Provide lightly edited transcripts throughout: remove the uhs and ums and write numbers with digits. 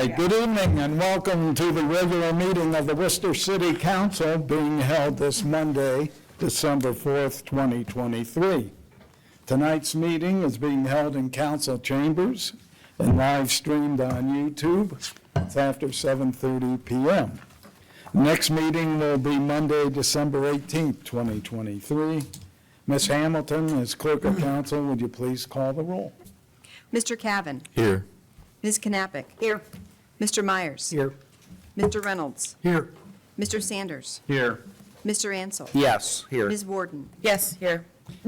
Good evening and welcome to the regular meeting of the Wooster City Council being held this Monday, December 4th, 2023. Tonight's meeting is being held in council chambers and live streamed on YouTube. It's after 7:30 p.m. Next meeting will be Monday, December 18th, 2023. Ms. Hamilton, as clerk of council, would you please call the roll? Mr. Cavan. Here. Ms. Knappich. Here. Mr. Myers. Here. Mr. Reynolds. Here. Mr. Sanders. Here. Mr. Ansel. Yes, here. Ms. Warden. Yes, here.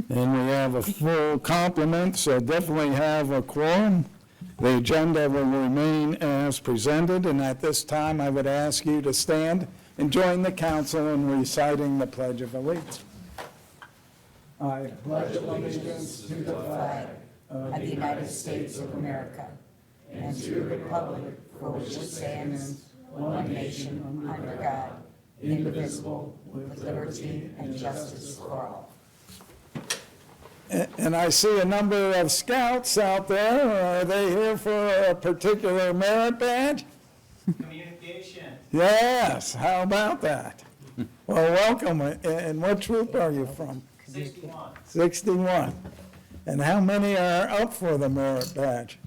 And we have a full complement, so definitely have a quorum. The agenda will remain as presented, and at this time, I would ask you to stand and join the council in reciting the Pledge of Allegiance. I pledge allegiance to the flag Of the United States of America, and to the republic for which it stands, one nation, under God, indivisible, with liberty and justice for all. And I see a number of scouts out there. Are they here for a particular merit badge? Communication. Yes, how about that? Well, welcome. And what troop are you from? 61. 61. And how many are up for the merit badge?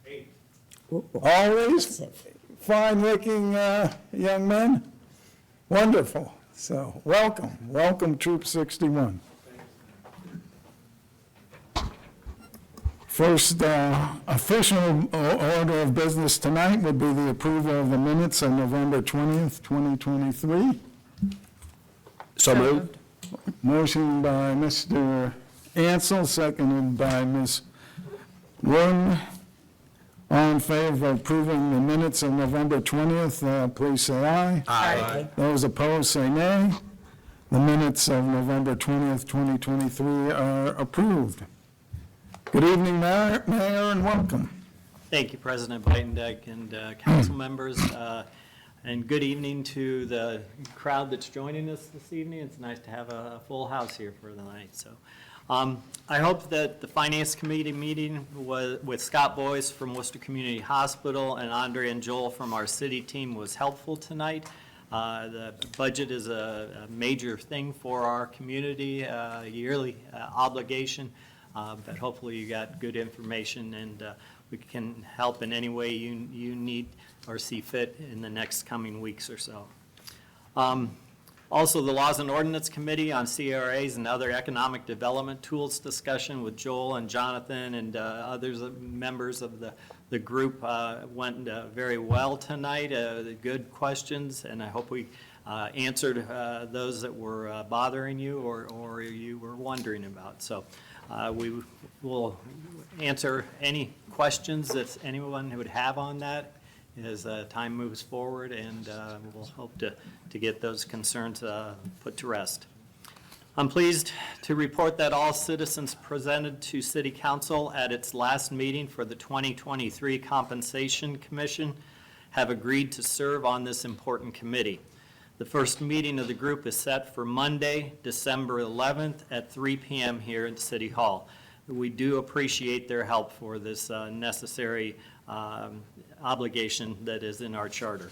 8. Always fine-looking young men? Wonderful. So welcome Troop 61. First official order of business tonight would be the approval of the minutes on November 20th, 2023. So moved. Motion by Mr. Ansel, seconded by Ms. Warden. All in favor of approving the minutes of November 20th, please say aye. Aye. Those opposed, say nay. The minutes of November 20th, 2023 are approved. Good evening, Mayor, and welcome. Thank you, President Bidendijk and council members. And good evening to the crowd that's joining us this evening. It's nice to have a full house here for the night. So I hope that the Finance Committee meeting with Scott Boyce from Wooster Community Hospital and Andre and Joel from our city team was helpful tonight. The budget is a major thing for our community, a yearly obligation, but hopefully you got good information and we can help in any way you need or see fit in the next coming weeks or so. Also, the Laws and Ordinance Committee on CRAs and other economic development tools discussion with Joel and Jonathan and others members of the group went very well tonight. Good questions, and I hope we answered those that were bothering you or you were wondering about. So we will answer any questions that anyone would have on that as time moves forward, and we'll hope to get those concerns put to rest. I'm pleased to report that all citizens presented to City Council at its last meeting for the 2023 Compensation Commission have agreed to serve on this important committee. The first meeting of the group is set for Monday, December 11th at 3 p.m. here at City Hall. We do appreciate their help for this necessary obligation that is in our charter.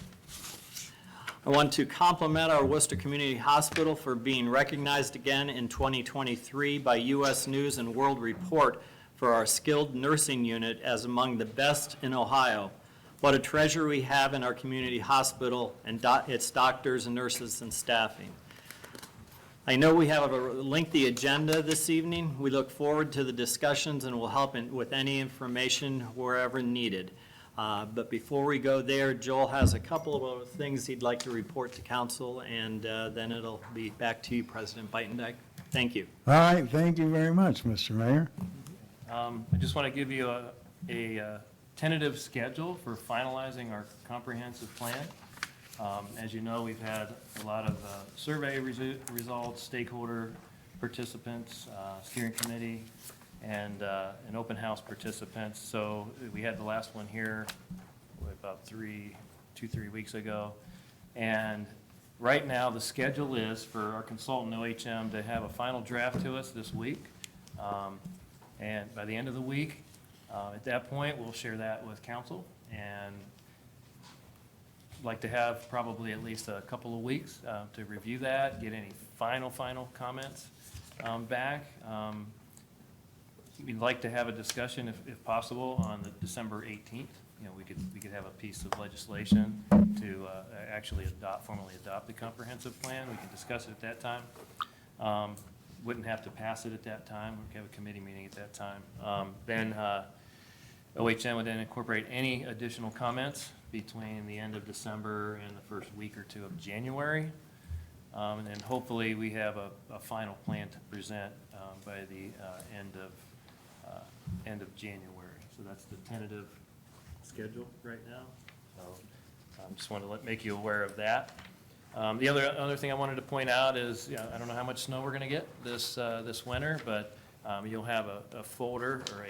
I want to compliment our Wooster Community Hospital for being recognized again in 2023 by U.S. News and World Report for our skilled nursing unit as among the best in Ohio. What a treasure we have in our community hospital and its doctors and nurses and staffing. I know we have a lengthy agenda this evening. We look forward to the discussions and will help with any information wherever needed. But before we go there, Joel has a couple of things he'd like to report to council, and then it'll be back to you, President Bidendijk. Thank you. All right, thank you very much, Mr. Mayor. I just want to give you a tentative schedule for finalizing our comprehensive plan. As you know, we've had a lot of survey results, stakeholder participants, steering committee, and an open house participants. So we had the last one here about 3 weeks ago. And right now the schedule is for our consultant OHM to have a final draft to us this week. And by the end of the week, at that point, we'll share that with council. And like to have probably at least a couple of weeks to review that, get any final comments back. We'd like to have a discussion, if possible, on the December 18th. We could have a piece of legislation to actually formally adopt the comprehensive plan. We can discuss it at that time. Wouldn't have to pass it at that time. We could have a committee meeting at that time. Then OHN would then incorporate any additional comments between the end of December and the first week or two of January. And then hopefully we have a final plan to present by the end of January. So that's the tentative schedule right now. So just wanted to make you aware of that. The other thing I wanted to point out is, I don't know how much snow we're going to get this winter, but you'll have a folder or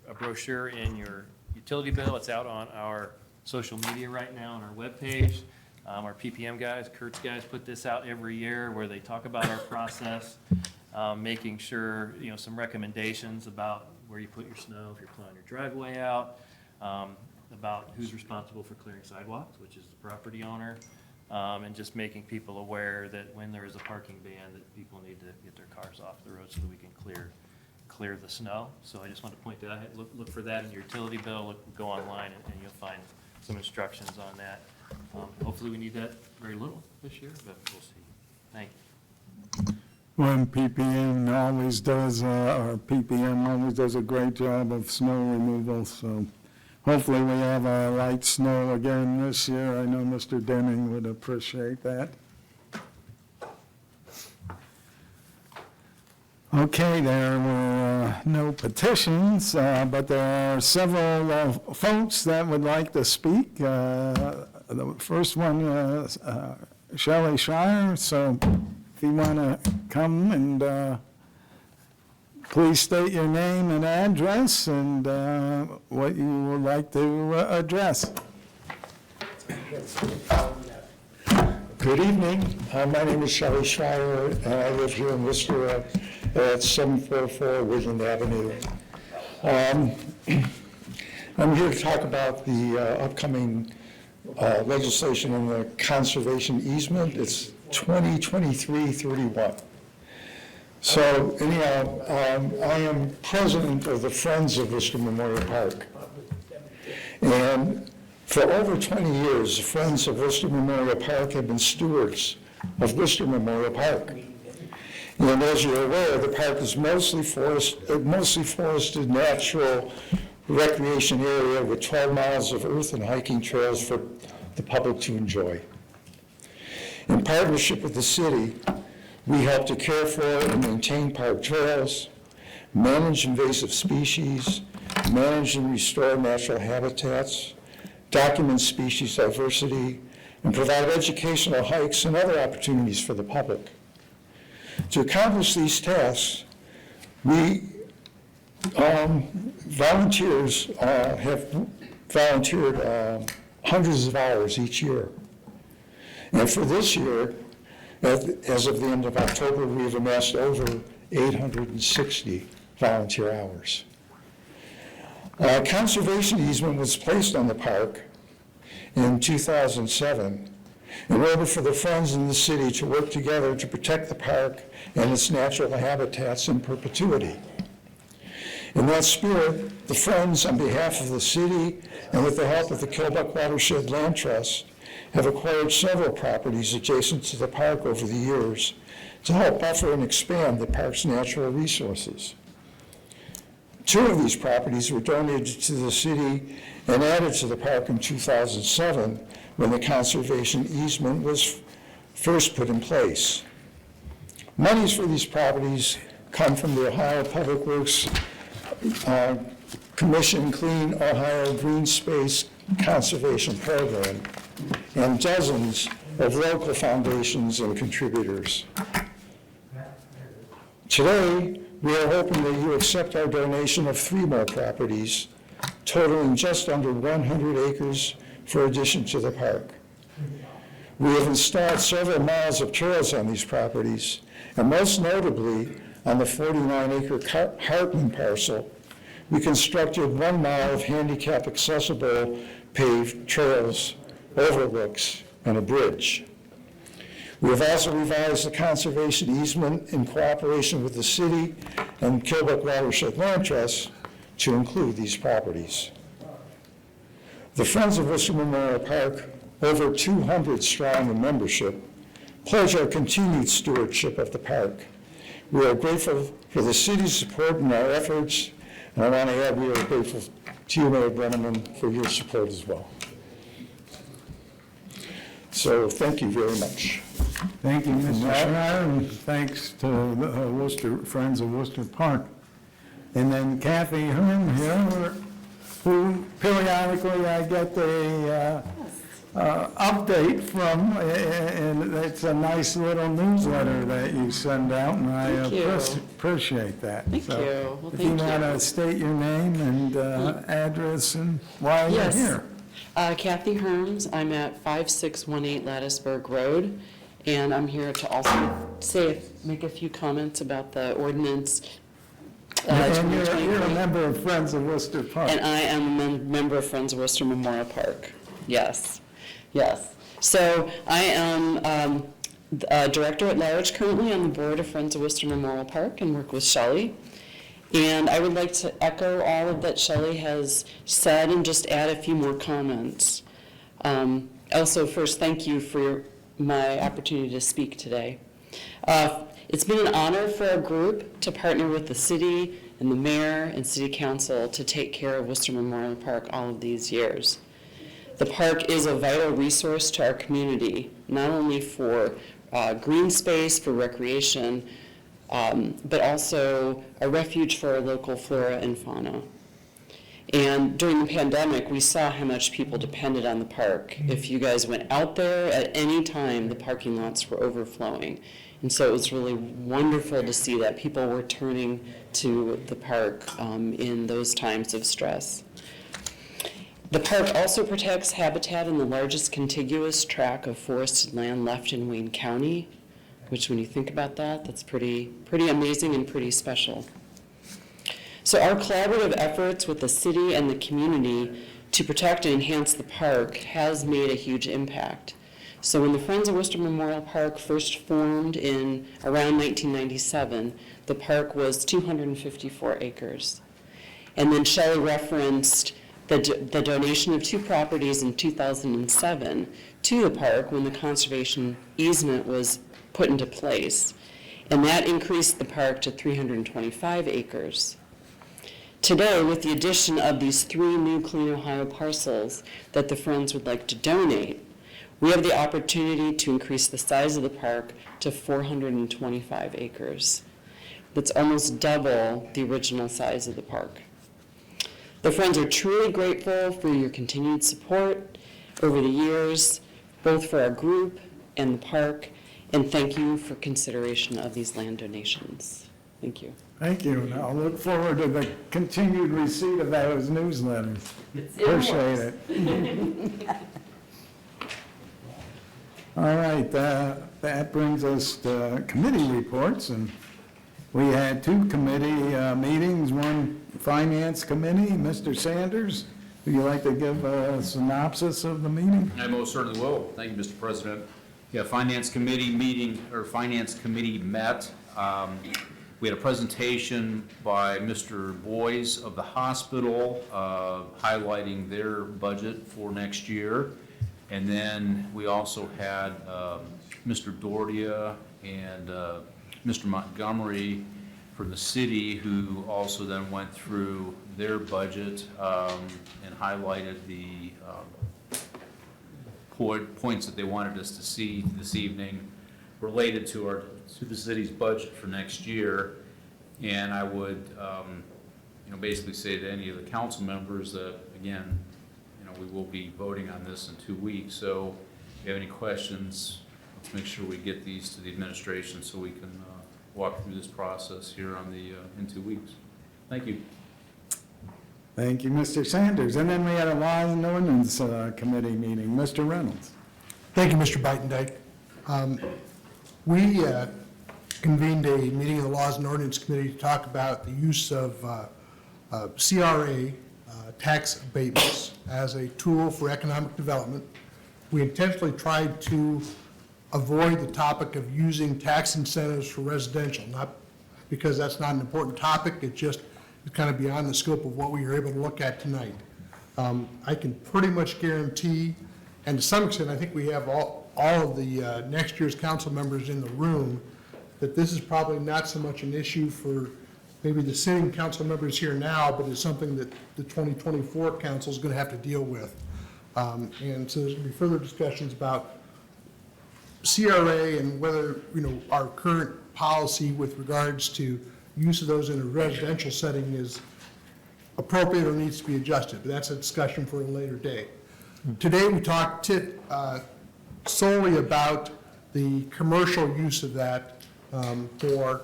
a brochure in your utility bill. It's out on our social media right now on our webpage. Our PPM guys, Kurt's guys, put this out every year where they talk about our process, making sure, some recommendations about where you put your snow if you're plowing your driveway out, about who's responsible for clearing sidewalks, which is the property owner, and just making people aware that when there is a parking ban, that people need to get their cars off the road so that we can clear the snow. So I just want to point that out. Look for that in your utility bill. Go online and you'll find some instructions on that. Hopefully we need that very little this year, but we'll see. Thank you. When PPM always does a great job of snow removal, so hopefully we have a light snow again this year. I know Mr. Denning would appreciate that. Okay, there were no petitions, but there are several folks that would like to speak. The first one is Shelley Shire, so if you want to come and please state your name and address and what you would like to address. Good evening. My name is Shelley Schreier, and I live here in Worcester at 744 Woodland Avenue. I'm here to talk about the upcoming legislation on the conservation easement. It's 2023-31. So anyhow, I am president of the Friends of Worcester Memorial Park. And for over 20 years, the Friends of Worcester Memorial Park have been stewards of Worcester Memorial Park. And as you're aware, the park is mostly forested natural recreation area with 12 miles of earth and hiking trails for the public to enjoy. In partnership with the city, we help to care for and maintain park trails, manage invasive species, manage and restore natural habitats, document species diversity, and provide educational hikes and other opportunities for the public. To accomplish these tasks, we volunteers have volunteered hundreds of hours each year. And for this year, as of the end of October, we have amassed over 860 volunteer hours. Conservation easement was placed on the park in 2007 in order for the Friends in the city to work together to protect the park and its natural habitats in perpetuity. In that spirit, the Friends, on behalf of the city and with the help of the Killbuck Watershed Land Trust, have acquired several properties adjacent to the park over the years to help buffer and expand the park's natural resources. 2 of these properties were donated to the city and added to the park in 2007 when the conservation easement was first put in place. Monies for these properties come from the Ohio Public Works Commission Clean Ohio Green Space Conservation Program and dozens of local foundations and contributors. Today, we are hoping that you accept our donation of 3 more properties, totaling just under 100 acres for addition to the park. We have installed several miles of trails on these properties, and most notably, on the 49-acre Hartman parcel, we constructed 1 mile of handicap-accessible paved trails overlooks, and a bridge. We have also revised the conservation easement in cooperation with the city and Killbuck Watershed Land Trust to include these properties. The Friends of Worcester Memorial Park, over 200 strong in membership, pledge our continued stewardship of the park. We are grateful for the city's support in our efforts, and I want to add we are grateful to you, Mayor Brenneman, for your support as well. So thank you very much. Thank you, Mr. Schreier, and thanks to the Worcester, Friends of Worcester Park. And then Kathy Hearn here, who periodically I get the update from, and it's a nice little newsletter that you send out, and I Thank you. appreciate that. Thank So, you. Well, if you thank want you. to state your name and address and why you're Yes. here. Kathy Herms, I'm at 5618 Lattisburg Road, and I'm here to also make a few comments about the ordinance. And you're a 2023. member of Friends of Worcester Park. And I am a member of Friends of Worcester Memorial Park. Yes, yes. So I am Director at Large currently on the board of Friends of Worcester Memorial Park and work with Shelley. And I would like to echo all of that Shelley has said and just add a few more comments. Also, first, thank you for my opportunity to speak today. It's been an honor for our group to partner with the city and the mayor and city council to take care of Worcester Memorial Park all of these years. The park is a vital resource to our community, not only for green space, for recreation, but also a refuge for our local flora and fauna. And during the pandemic, we saw how much people depended on the park. If you guys went out there at any time, the parking lots were overflowing. And so it was really wonderful to see that people were turning to the park in those times of stress. The park also protects habitat in the largest contiguous tract of forested land left in Wayne County, which when you think about that, that's pretty amazing and pretty special. So our collaborative efforts with the city and the community to protect and enhance the park has made a huge impact. So when the Friends of Worcester Memorial Park first formed in around 1997, the park was 254 acres. And then Shelley referenced the donation of 2 properties in 2007 to the park when the conservation easement was put into place. And that increased the park to 325 acres. Today, with the addition of these 3 new Clean Ohio parcels that the Friends would like to donate, we have the opportunity to increase the size of the park to 425 acres. That's almost double the original size of the park. The Friends are truly grateful for your continued support over the years, both for our group and the park, and thank you for consideration of these land donations. Thank you. Thank you. And I'll look forward to the continued receipt of those newsletters. Appreciate it. All right, that brings us to committee reports, and we had 2 committee meetings, one Finance Committee. Mr. Sanders, would you like to give a synopsis of the meeting? I most certainly will. Thank you, Mr. President. Yeah, Finance Committee met. We had a presentation by Mr. Boyes of the hospital highlighting their budget for next year. And then we also had Mr. Dordia and Mr. Montgomery from the city, who also then went through their budget and highlighted the points that they wanted us to see this evening related to the city's budget for next year. And I would, basically say to any of the council members that, again, we will be voting on this in 2 weeks. So if you have any questions, let's make sure we get these to the administration so we can walk through this process here in 2 weeks. Thank you. Thank you, Mr. Sanders. And then we had a Laws and Ordinance Committee meeting. Mr. Reynolds. Thank you, Mr. Beitendijk. We convened a meeting of the Laws and Ordinance Committee to talk about the use of CRA tax abatements as a tool for economic development. We intentionally tried to avoid the topic of using tax incentives for residential, not because that's not an important topic, it's just kind of beyond the scope of what we were able to look at tonight. I can pretty much guarantee, and to some extent, I think we have all of the next year's council members in the room, that this is probably not so much an issue for maybe the sitting council members here now, but it's something that the 2024 council is going to have to deal with. And so there's going to be further discussions about CRA and whether, our current policy with regards to use of those in a residential setting is appropriate or needs to be adjusted, but that's a discussion for a later day. Today, we talked solely about the commercial use of that for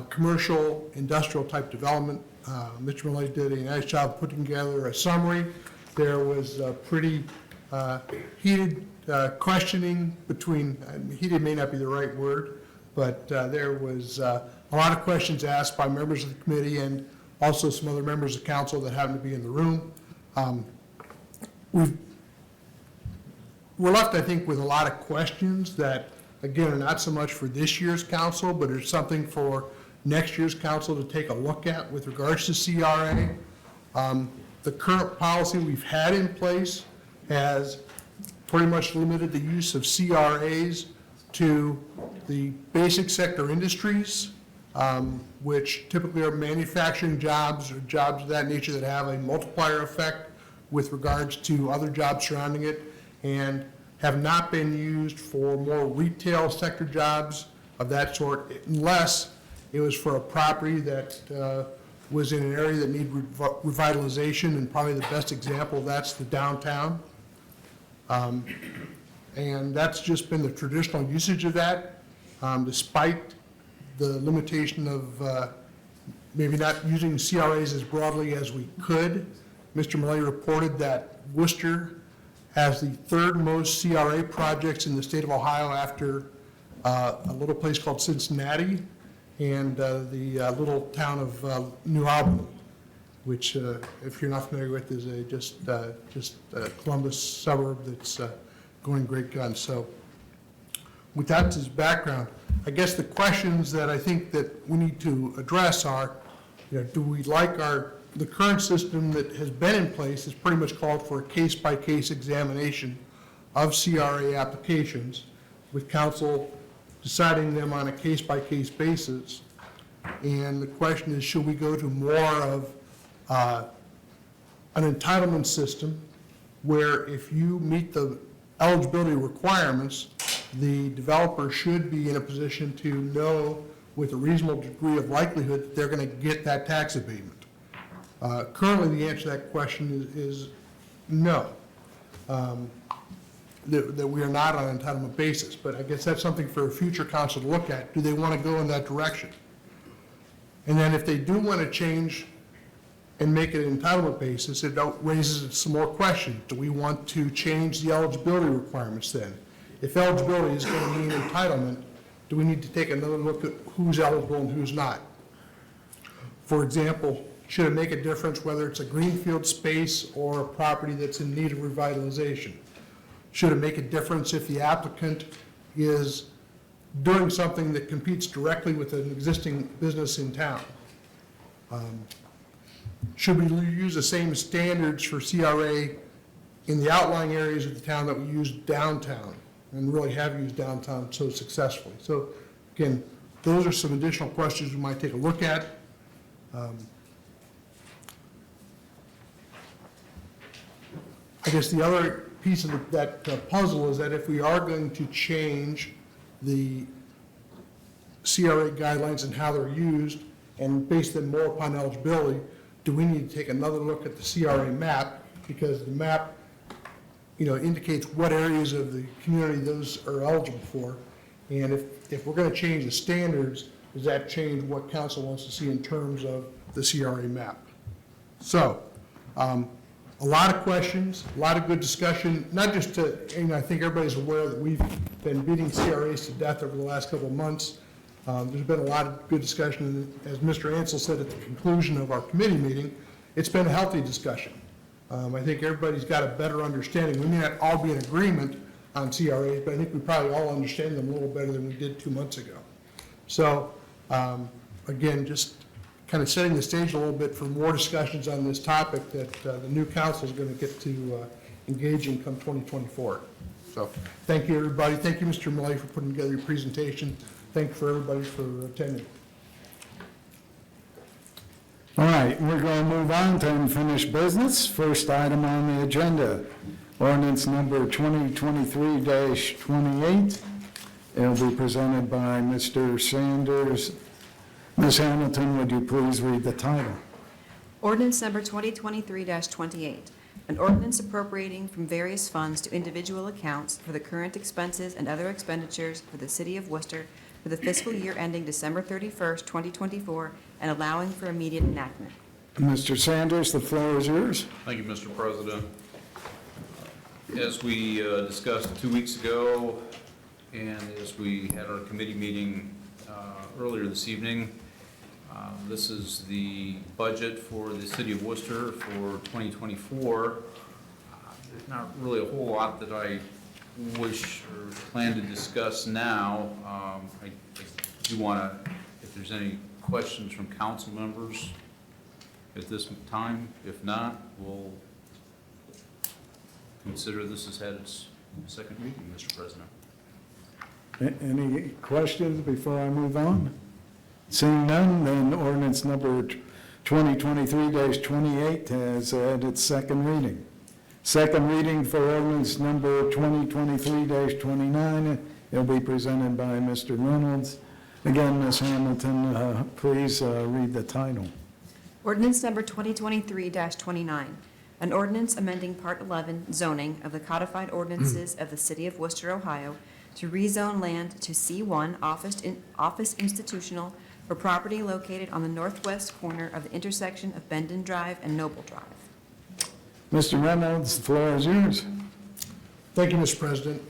commercial, industrial type development. Mr. Millay did a nice job putting together a summary. There was a pretty heated questioning between, heated may not be the right word, but there was a lot of questions asked by members of the committee and also some other members of council that happened to be in the room. We're left, I think, with a lot of questions that, again, are not so much for this year's council, but it's something for next year's council to take a look at with regards to CRA. The current policy we've had in place has pretty much limited the use of CRAs to the basic sector industries, which typically are manufacturing jobs or jobs of that nature that have a multiplier effect with regards to other jobs surrounding it, and have not been used for more retail sector jobs of that sort, unless it was for a property that was in an area that needed revitalization, and probably the best example of that's the downtown. And that's just been the traditional usage of that, despite the limitation of maybe not using CRAs as broadly as we could. Mr. Millay reported that Wooster has the third most CRA projects in the state of Ohio after a little place called Cincinnati and the little town of New Albany, which, if you're not familiar with, is just a Columbus suburb that's going great guns. So with that as background, I guess the questions that I think that we need to address are, do we like the current system that has been in place has pretty much called for a case-by-case examination of CRA applications, with council deciding them on a case-by-case basis. And the question is, should we go to more of an entitlement system where if you meet the eligibility requirements, the developer should be in a position to know with a reasonable degree of likelihood that they're going to get that tax abatement? Currently, the answer to that question is no, that we are not on an entitlement basis. But I guess that's something for a future council to look at. Do they want to go in that direction? And then if they do want to change and make it an entitlement basis, it raises some more questions. Do we want to change the eligibility requirements then? If eligibility is going to mean entitlement, do we need to take another look at who's eligible and who's not? For example, should it make a difference whether it's a greenfield space or a property that's in need of revitalization? Should it make a difference if the applicant is doing something that competes directly with an existing business in town? Should we use the same standards for CRA in the outlying areas of the town that we use downtown and really have used downtown so successfully? So again, those are some additional questions we might take a look at. I guess the other piece of that puzzle is that if we are going to change the CRA guidelines and how they're used and base them more upon eligibility, do we need to take another look at the CRA map? Because the map, indicates what areas of the community those are eligible for. And if we're going to change the standards, does that change what council wants to see in terms of the CRA map? So, a lot of questions, a lot of good discussion, not just to, I think everybody's aware that we've been beating CRAs to death over the last couple of months. There's been a lot of good discussion, and as Mr. Ansel said at the conclusion of our committee meeting, it's been a healthy discussion. I think everybody's got a better understanding. We may not all be in agreement, on CRAs, but I think we probably all understand them a little better than we did 2 months ago. So, again, just kind of setting the stage a little bit for more discussions on this topic that the new council is going to get to engage in come 2024. So, thank you, everybody. Thank you, Mr. Millay, for putting together your presentation. Thank you for everybody for attending. All right, we're going to move on to unfinished business. First item on the agenda, ordinance number 2023-28. It'll be presented by Mr. Sanders. Ms. Hamilton, would you please read the title? Ordinance number 2023-28, an ordinance appropriating from various funds to individual accounts for the current expenses and other expenditures for the city of Worcester for the fiscal year ending December 31st, 2024, and allowing for immediate enactment. Mr. Sanders, the floor is yours. Thank you, Mr. President. As we discussed 2 weeks ago, and as we had our committee meeting earlier this evening, this is the budget for the city of Worcester for 2024. There's not really a whole lot that I wish or plan to discuss now. I do want to, if there's any questions from council members at this time. If not, we'll consider this has had its second reading, Mr. President. Any questions before I move on? Seeing none, then ordinance number 2023-28 has had its second reading. Second reading for ordinance number 2023-29. It'll be presented by Mr. Reynolds. Again, Ms. Hamilton, please read the title. Ordinance number 2023-29, an ordinance amending Part 11 zoning of the codified ordinances of the city of Worcester, Ohio, to rezone land to C1 office institutional for property located on the northwest corner of the intersection of Bendon Drive and Noble Drive. Mr. Reynolds, the floor is yours. Thank you, Mr. President.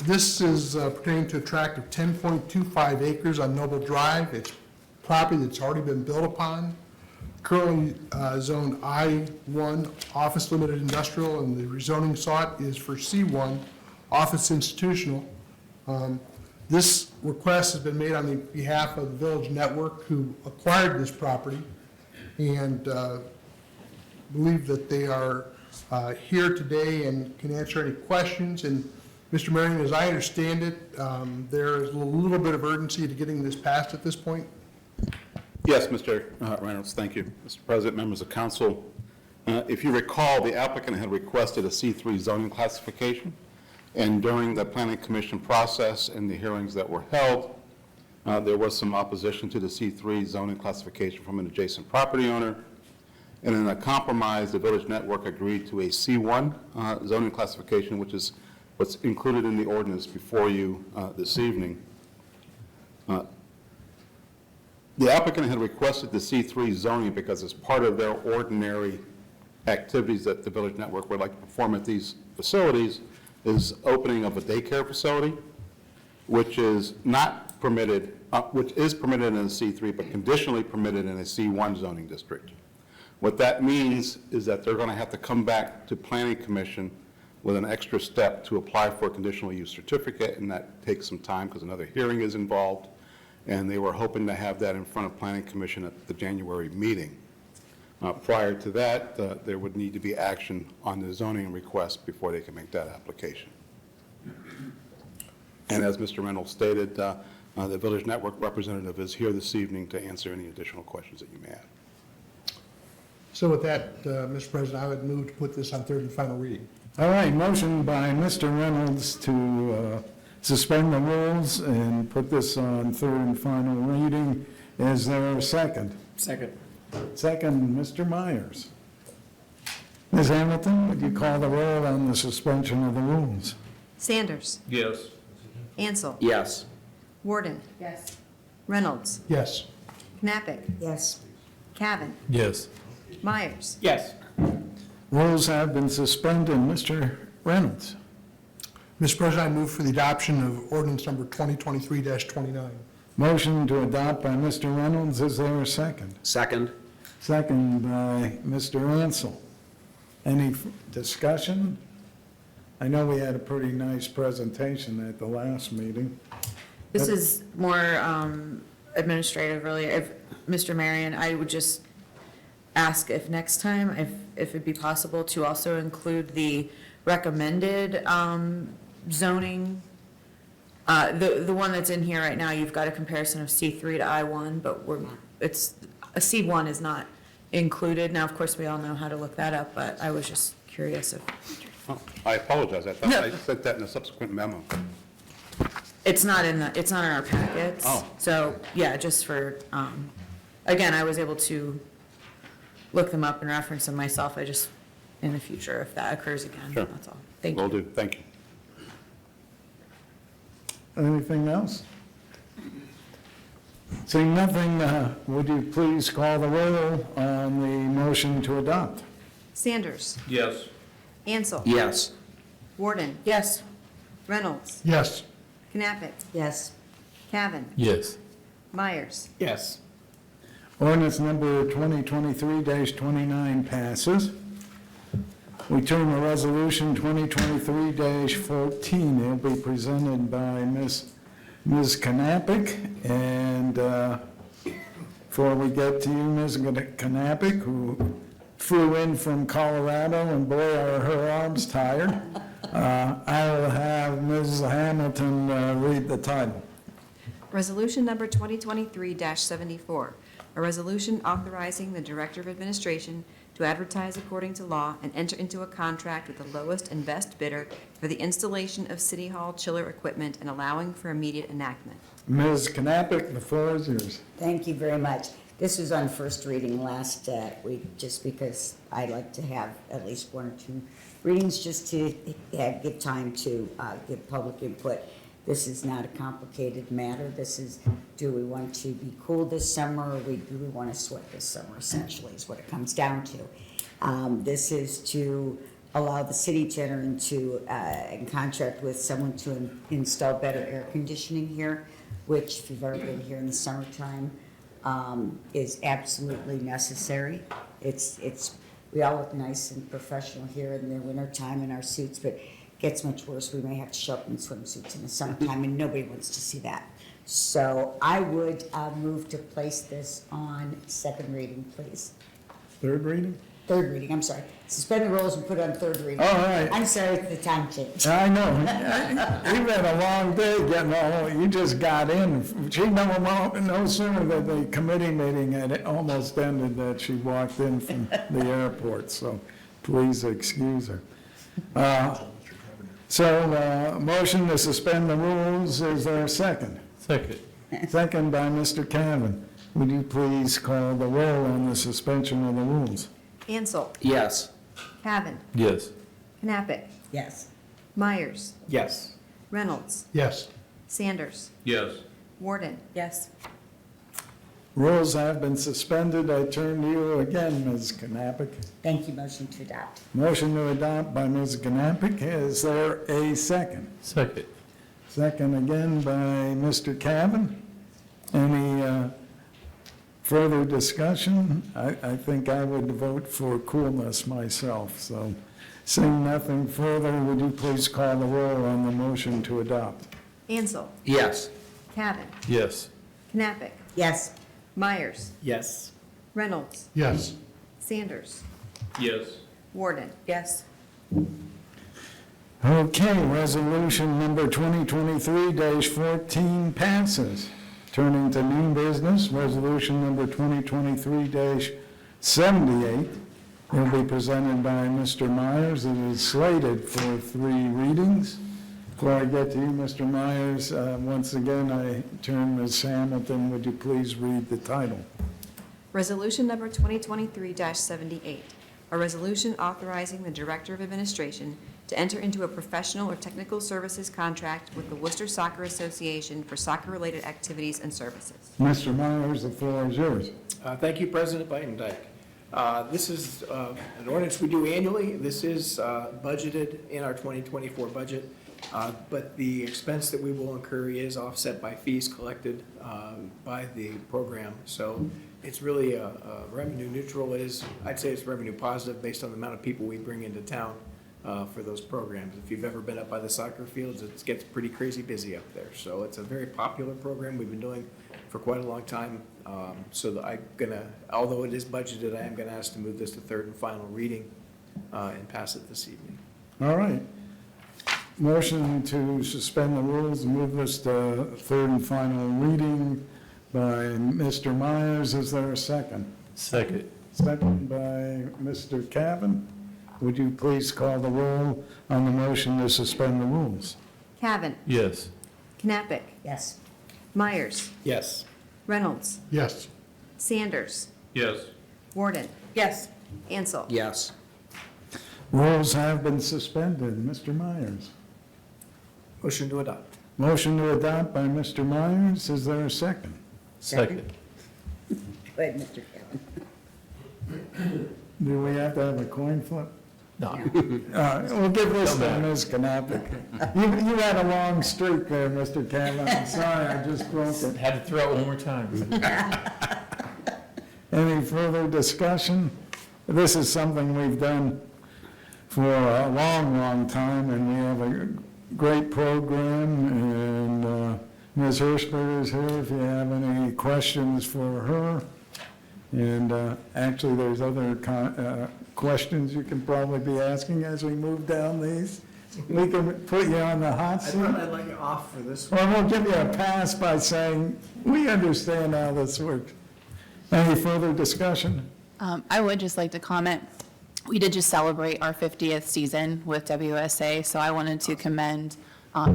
This is pertaining to a tract of 10.25 acres on Noble Drive. It's property that's already been built upon, currently zoned I-1 Office Limited Industrial, and the rezoning sought is for C1 Office Institutional. This request has been made on the behalf of the Village Network, who acquired this property, and believe that they are here today and can answer any questions. And Mr. Marion, as I understand it, there is a little bit of urgency to getting this passed at this point. Yes, Mr. Reynolds, thank you. Mr. President, members of council, if you recall, the applicant had requested a C3 zoning classification, and during the planning commission process and the hearings that were held, there was some opposition to the C3 zoning classification from an adjacent property owner. And in a compromise, the Village Network agreed to a C1 zoning classification, which is what's included in the ordinance before you this evening. The applicant had requested the C3 zoning because as part of their ordinary activities that the Village Network would like to perform at these facilities is opening of a daycare facility, which is not permitted, which is permitted in a C3, but conditionally permitted in a C1 zoning district. What that means is that they're going to have to come back to Planning Commission with an extra step to apply for a conditional use certificate, and that takes some time because another hearing is involved, and they were hoping to have that in front of Planning Commission at the January meeting. Prior to that, there would need to be action on the zoning request before they can make that application. And as Mr. Reynolds stated, the Village Network representative is here this evening to answer any additional questions that you may have. So with that, Mr. President, I would move to put this on third and final reading. All right, motion by Mr. Reynolds to suspend the rules and put this on third and final reading. Is there a second? Second. Second, Mr. Myers. Ms. Hamilton, would you call the roll on the suspension of the rules? Sanders. Yes. Ansel. Yes. Warden. Yes. Reynolds. Yes. Knappich. Yes. Cavan. Yes. Myers. Yes. Rules have been suspended. Mr. Reynolds. Mr. President, I move for the adoption of ordinance number 2023-29. Motion to adopt by Mr. Reynolds. Is there a second? Second. Second by Mr. Ansel. Any discussion? I know we had a pretty nice presentation at the last meeting. This is more administrative, really. If, Mr. Marion, I would just ask if next time, if it'd be possible to also include the recommended zoning. The one that's in here right now, you've got a comparison of C3 to I1, but a C1 is not included. Now, of course, we all know how to look that up, but I was just curious if, Oh, I apologize. I thought I sent that in a subsequent memo. it's not in our packets. Oh. So, yeah, just for, again, I was able to look them up and reference them myself. I just, in the future, if that occurs again, Sure. that's all. Thank you. Will do. Thank you. Anything else? Seeing nothing, would you please call the roll on the motion to adopt? Sanders. Yes. Ansel. Yes. Warden. Yes. Reynolds. Yes. Knappich. Yes. Cavan. Yes. Myers. Yes. Ordinance number 2023-29 passes. We turn to resolution 2023-14. It'll be presented by Ms. Knappich. And before we get to you, Ms. Knappich, who flew in from Colorado, and boy, are her arms tired, I will have Ms. Hamilton read the title. Resolution number 2023-74, a resolution authorizing the Director of Administration to advertise according to law and enter into a contract with the lowest and best bidder for the installation of City Hall chiller equipment and allowing for immediate enactment. Ms. Knappich, the floor is yours. Thank you very much. This was on first reading last week, just because I like to have at least one or two readings just to give time to give public input. This is not a complicated matter. This is, do we want to be cool this summer, or do we want to sweat this summer, essentially, is what it comes down to. This is to allow the city to enter into in contract with someone to install better air conditioning here, which, if you've ever been here in the summertime, is absolutely necessary. We all look nice and professional here in the wintertime in our suits, but it gets much worse. We may have to show up in swimsuits in the summertime, and nobody wants to see that. So I would move to place this on second reading, please. Third reading? Third reading, I'm sorry. Suspend the rules and put it on third reading. All right. I'm sorry for the time change. I know. You've had a long day getting all, you just got in. She no sooner than the committee meeting had almost ended that she walked in from the airport, so please excuse her. Motion to suspend the rules, is there a second? Second. Second by Mr. Cavan. Would you please call the roll on the suspension of the rules? Ansel. Yes. Cavan. Yes. Knappich. Yes. Myers. Yes. Reynolds. Yes. Sanders. Yes. Warden. Yes. Rules have been suspended. I turn to you again, Ms. Knappich. Thank you. Motion to adopt. Motion to adopt by Ms. Knappich. Is there a second? Second. Second again by Mr. Cavan. Any further discussion? I think I would vote for coolness myself, so seeing nothing further, would you please call the roll on the motion to adopt? Ansel. Yes. Cavan. Yes. Knappich. Yes. Myers. Yes. Reynolds. Yes. Sanders. Yes. Warden. Yes. Okay, resolution number 2023-14 passes. Turning to new business, resolution number 2023-78 will be presented by Mr. Myers. It is slated for 3 readings. Before I get to you, Mr. Myers, once again, I turn Ms. Hamilton. Would you please read the title? Resolution number 2023-78, a resolution authorizing the Director of Administration to enter into a professional or technical services contract with the Wooster Soccer Association for soccer-related activities and services. Mr. Myers, the floor is yours. Thank you, President Bidendyke. This is an ordinance we do annually. This is budgeted in our 2024 budget, but the expense that we will incur is offset by fees collected by the program. So it's really revenue neutral. I'd say it's revenue positive based on the amount of people we bring into town for those programs. If you've ever been up by the soccer fields, it gets pretty crazy busy up there. So it's a very popular program we've been doing for quite a long time. So that although it is budgeted, I am gonna ask to move this to third and final reading and pass it this evening. All right. Motion to suspend the rules and move this to third and final reading by Mr. Myers. Is there a second? Second. Second by Mr. Cavan. Would you please call the roll on the motion to suspend the rules? Cavan. Yes. Knappich. Yes. Myers. Yes. Reynolds. Yes. Sanders. Yes. Warden. Yes. Ansel. Yes. Rules have been suspended. Mr. Myers. Motion to adopt. Motion to adopt by Mr. Myers. Is there a second? Second. Go ahead, Mr. Cavan. Do we have to have a coin flip? No. We'll give this to Ms. Knappich. You had a long streak there, Mr. Cavan. I'm sorry, I just broke it. Had to throw it one more time. Any further discussion? This is something we've done for a long, long time, and we have a great program, and Ms. Hirschberg is here if you have any questions for her. And actually, there's other questions you can probably be asking as we move down these. We can put you on the hot I seat. thought I'd let you off for this one. Well, we'll give you a pass by saying, we understand how this works. Any further discussion? I would just like to comment, we did just celebrate our 50th season with WSA, so I wanted to commend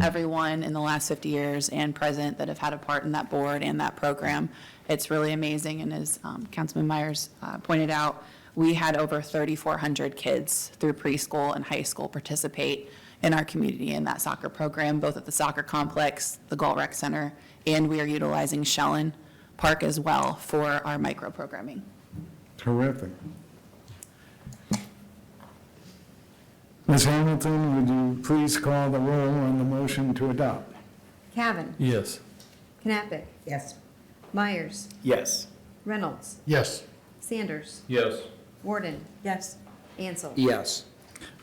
everyone in the last 50 years and present that have had a part in that board and that program. It's really amazing, and as Councilman Myers pointed out, we had over 3,400 kids through preschool and high school participate in our community in that soccer program, both at the soccer complex, the Galt Rec Center, and we are utilizing Shellen Park as well for our micro-programming. Terrific. Ms. Hamilton, would you please call the roll on the motion to adopt? Cavan. Yes. Knappich. Yes. Myers. Yes. Reynolds. Yes. Sanders. Yes. Warden. Yes. Ansel. Yes.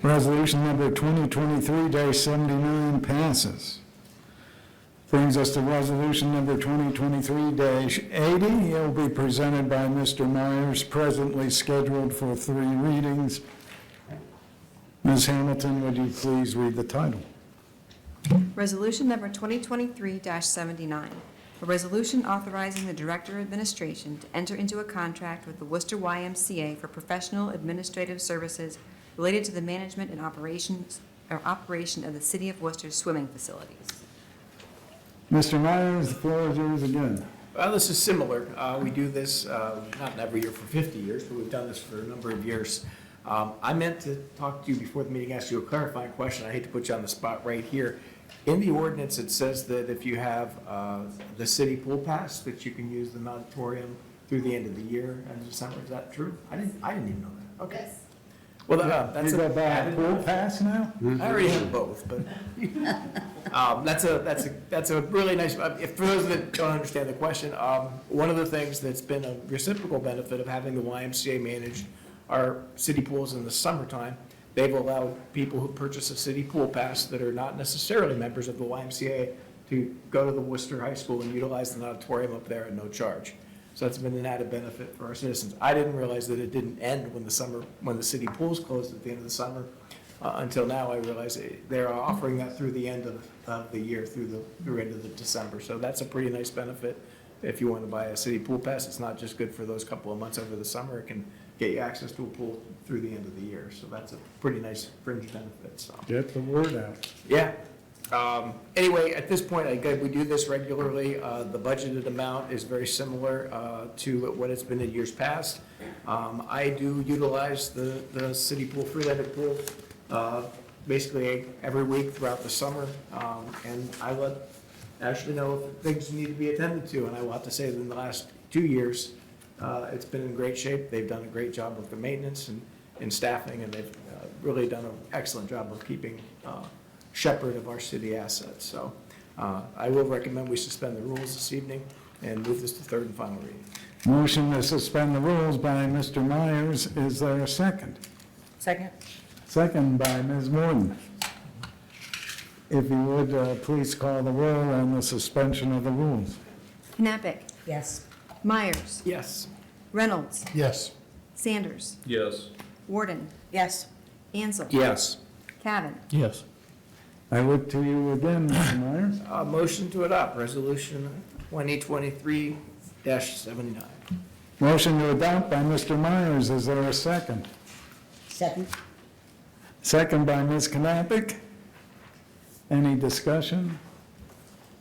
Resolution number 2023-79 passes. Brings us to resolution number 2023-80. It will be presented by Mr. Myers, presently scheduled for 3 readings. Ms. Hamilton, would you please read the title? Resolution number 2023-79, a resolution authorizing the Director of Administration to enter into a contract with the Wooster YMCA for professional administrative services related to the management and operation of the City of Worcester's swimming facilities. Mr. Myers, the floor is yours again. Well, this is similar. We do this, not every year for 50 years, but we've done this for a number of years. I meant to talk to you before the meeting, ask you a clarifying question. I hate to put you on the spot right here. In the ordinance, it says that if you have the city pool pass, that you can use the auditorium through the end of the year in December. Is that true? I didn't even know that. Okay. Well, that's You go by a pool pass now? I already have both, but that's a really nice, if for those that don't understand the question, one of the things that's been a reciprocal benefit of having the YMCA manage our city pools in the summertime, they've allowed people who purchase a city pool pass that are not necessarily members of the YMCA to go to the Worcester High School and utilize the auditorium up there at no charge. So that's been an added benefit for our citizens. I didn't realize that it didn't end when the city pools closed at the end of the summer. Until now, I realize they're offering that through the end of the year, through end of the December. So that's a pretty nice benefit. If you want to buy a city pool pass, it's not just good for those couple of months over the summer. It can get you access to a pool through the end of the year. So that's a pretty nice fringe benefit, so. Get the word out. Yeah. Anyway, at this point, we do this regularly. The budgeted amount is very similar to what it's been in years past. I do utilize the city pool, freehanded pool, basically every week throughout the summer. And I let Ashley know if things need to be attended to. And I will have to say that in the last 2 years, it's been in great shape. They've done a great job with the maintenance and staffing, and they've really done an excellent job of keeping shepherd of our city assets. So I will recommend we suspend the rules this evening and move this to third and final reading. Motion to suspend the rules by Mr. Myers. Is there a second? Second. Second by Ms. Morton. If you would, please call the roll on the suspension of the rules. Knappich, Yes. Myers, Yes. Reynolds, Yes. Sanders, Yes. Warden, Yes. Ansel. Yes. Cavan. Yes. I look to you again, Mr. Myers. Motion to adopt Resolution 2023-79. Motion to adopt by Mr. Myers. Is there a second? Second. Second by Ms. Knappich. Any discussion?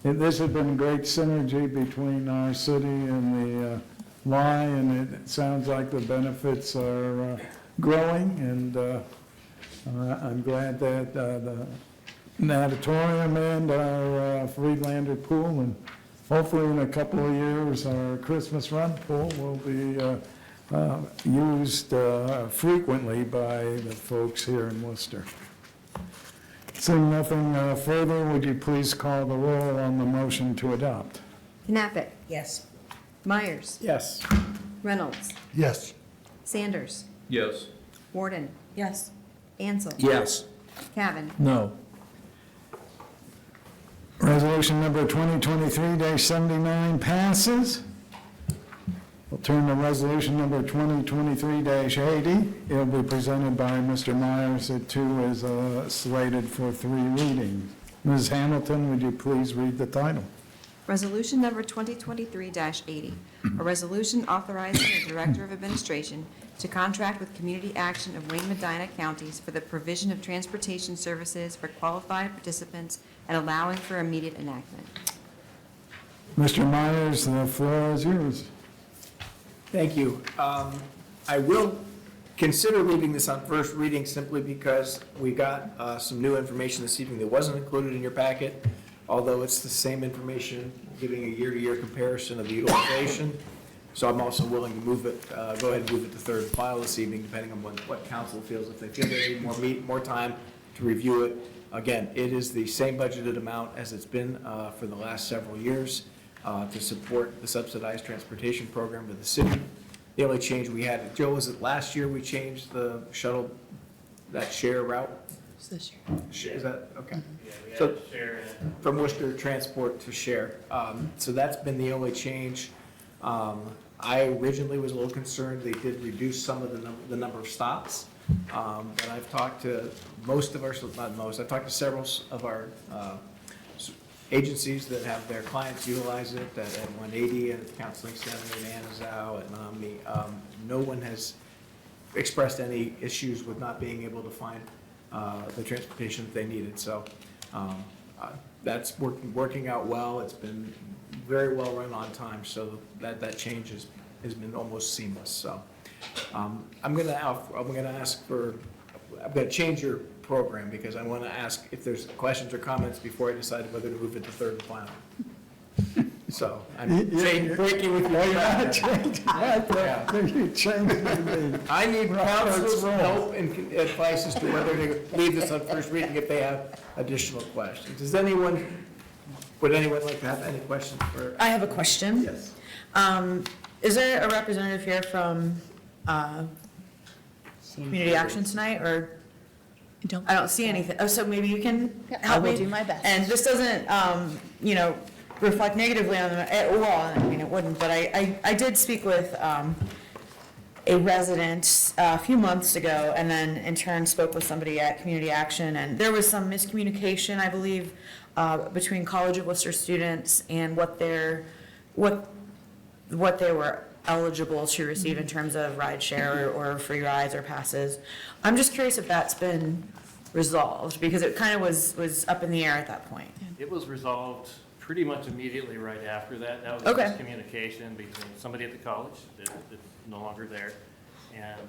This has been great synergy between our city and the Y, and it sounds like the benefits are growing, and I'm glad that the natatorium and our Friedlander pool, and hopefully in a couple of years, our Christmas run pool will be used frequently by the folks here in Worcester. Seeing nothing further, would you please call the roll on the motion to adopt? Knappich, Yes. Myers, Yes. Reynolds, Yes. Sanders, Yes. Warden, Yes. Ansel. Yes. Cavan. No. Resolution number 2023-79 passes. We'll turn to resolution number 2023-80. It'll be presented by Mr. Myers. It too is slated for 3 readings. Ms. Hamilton, would you please read the title? Resolution number 2023-80, a resolution authorizing the Director of Administration to contract with Community Action of Wayne Medina Counties for the provision of transportation services for qualified participants and allowing for immediate enactment. Mr. Myers, the floor is yours. Thank you. I will consider leaving this on first reading simply because we got some new information this evening that wasn't included in your packet, although it's the same information, giving a year-to-year comparison of the utilization. So I'm also willing to move it, go ahead and move it to third and final this evening, depending on what council feels. If they feel they need more time to review it. Again, it is the same budgeted amount as it's been for the last several years to support the subsidized transportation program of the city. The only change we had, Joe, was it last year we changed the shuttle, that share route? Is that, okay. So from Worcester Transport to share. So that's been the only change. I originally was a little concerned they did reduce some of the number of stops. But I've talked to most of our, not most, I've talked to several of our agencies that have their clients utilize it at 180 and at the Counseling Center in Anazao, at Nomni. No one has expressed any issues with not being able to find the transportation that they needed. So that's working out well. It's been very well run on time, so that change has been almost seamless. So I'm going to change your program because I want to ask if there's questions or comments before I decide whether to move it to third and final. So I'm breaking with you. You're not changing that. You changed it. I need council's help and advice as to whether to leave this on first reading if they have additional questions. Would anyone like to have any questions for? I have a question. Yes. Is there a representative here from Community Action tonight, or? I don't see anything. Oh, so maybe you can help me? I will do my best. And this doesn't, reflect negatively on them, well, I mean, it wouldn't, but I did speak with a resident a few months ago, and then in turn spoke with somebody at Community Action, and there was some miscommunication, I believe, between College of Worcester students and what they were eligible to receive in terms of ride share or free rides or passes. I'm just curious if that's been resolved, because it kind of was up in the air at that point. It was resolved pretty much immediately right after that. That was Okay. a miscommunication between somebody at the college that's no longer there and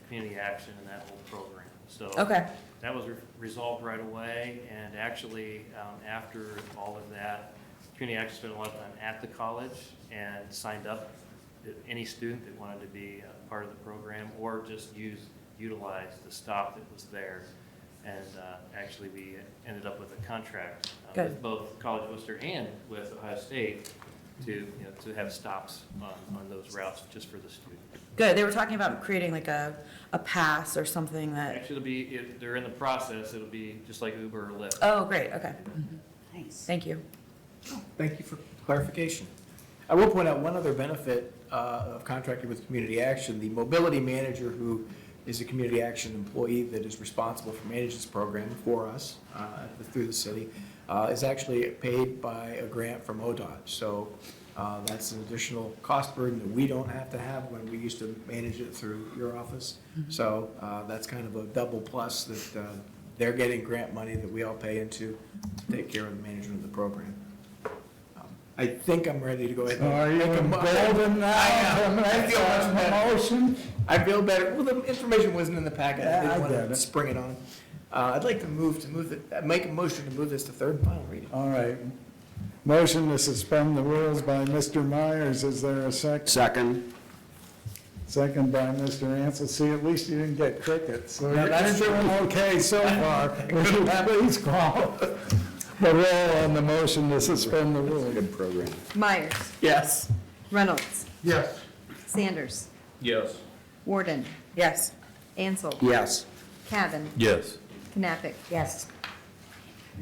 Community Action and that whole program. So Okay. that was resolved right away, and actually, after all of that, Community Action spent a lot of time at the college and signed up any student that wanted to be a part of the program or just utilize the stop that was there. And actually, we ended up with a contract with both College of Worcester and with Ohio State to have stops on those routes just for the student. Good, they were talking about creating like a pass or something that, Actually, it'll be, if they're in the process, it'll be just like Uber or Lyft. oh, great, okay. Nice. Thank you. Thank you for clarification. I will point out one other benefit of contracting with Community Action. The mobility manager, who is a Community Action employee that is responsible for managing this program for us through the city, is actually paid by a grant from ODOT. So that's an additional cost burden that we don't have to have when we used to manage it through your office. So that's kind of a double plus that they're getting grant money that we all pay into to take care of the management of the program. I think I'm ready to go ahead. Are you make a golden now to make I feel much a better. motion? I feel better. Well, the information wasn't in the packet. Yeah, I I didn't want get to it. spring it on. I'd like to make a motion to move this to third and final reading. All right. Motion to suspend the rules by Mr. Myers. Is there a second? Second. Second by Mr. Ansel. See, at least you didn't get crickets. So No, you're that's doing okay so far. Would you please call the roll on the motion to suspend the rules? Good program. Myers, Yes. Reynolds, Yes. Sanders, Yes. Warden, Yes. Ansel, Yes. Cavan, Yes. Knappich. Yes.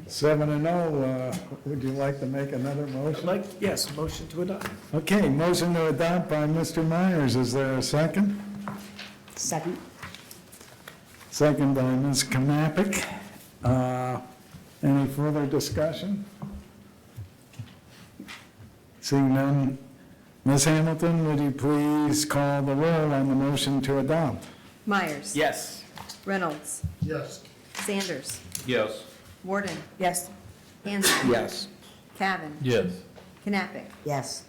7-0. Would you like to make another I'd motion? like, yes, motion to adopt. Okay, motion to adopt by Mr. Myers. Is there a second? Second? Second by Ms. Knappich. Any further discussion? Seeing none, Ms. Hamilton, would you please call the roll on the motion to adopt? Myers. Yes. Reynolds, Yes. Sanders, Yes. Warden, Yes. Ansel, Yes. Cavan, Yes. Knappich. Yes.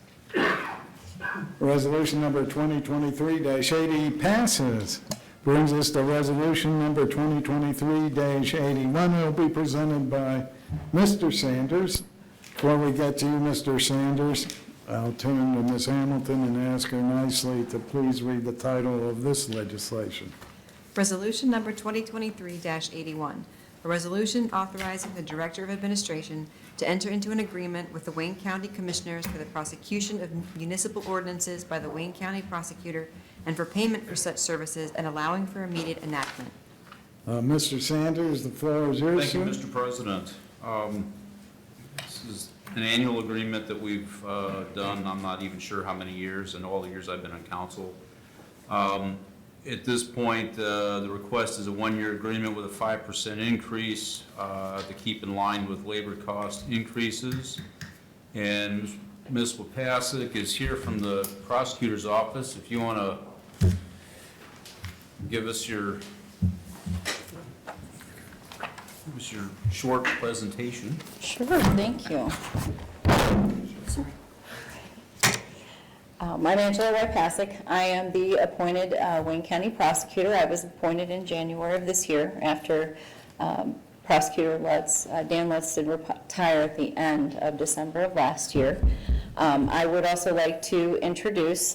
Resolution number 2023-80 passes. Brings us to resolution number 2023-81. It will be presented by Mr. Sanders. Before we get to you, Mr. Sanders, I'll turn to Ms. Hamilton and ask her nicely to please read the title of this legislation. Resolution number 2023-81, a resolution authorizing the Director of Administration to enter into an agreement with the Wayne County Commissioners for the prosecution of municipal ordinances by the Wayne County Prosecutor and for payment for such services and allowing for immediate enactment. Mr. Sanders, the floor is yours, Thank you, sir. Mr. President. This is an annual agreement that we've done, I'm not even sure how many years, in all the years I've been on council. At this point, the request is a one-year agreement with a 5% increase to keep in line with labor cost increases. And Ms. Wapasek is here from the prosecutor's office. If you want to give us your short presentation. Sure, thank you. I'm Angela Wypasek. I am the appointed Wayne County prosecutor. I was appointed in January of this year after Prosecutor Dan Lutz did retire at the end of December of last year. I would also like to introduce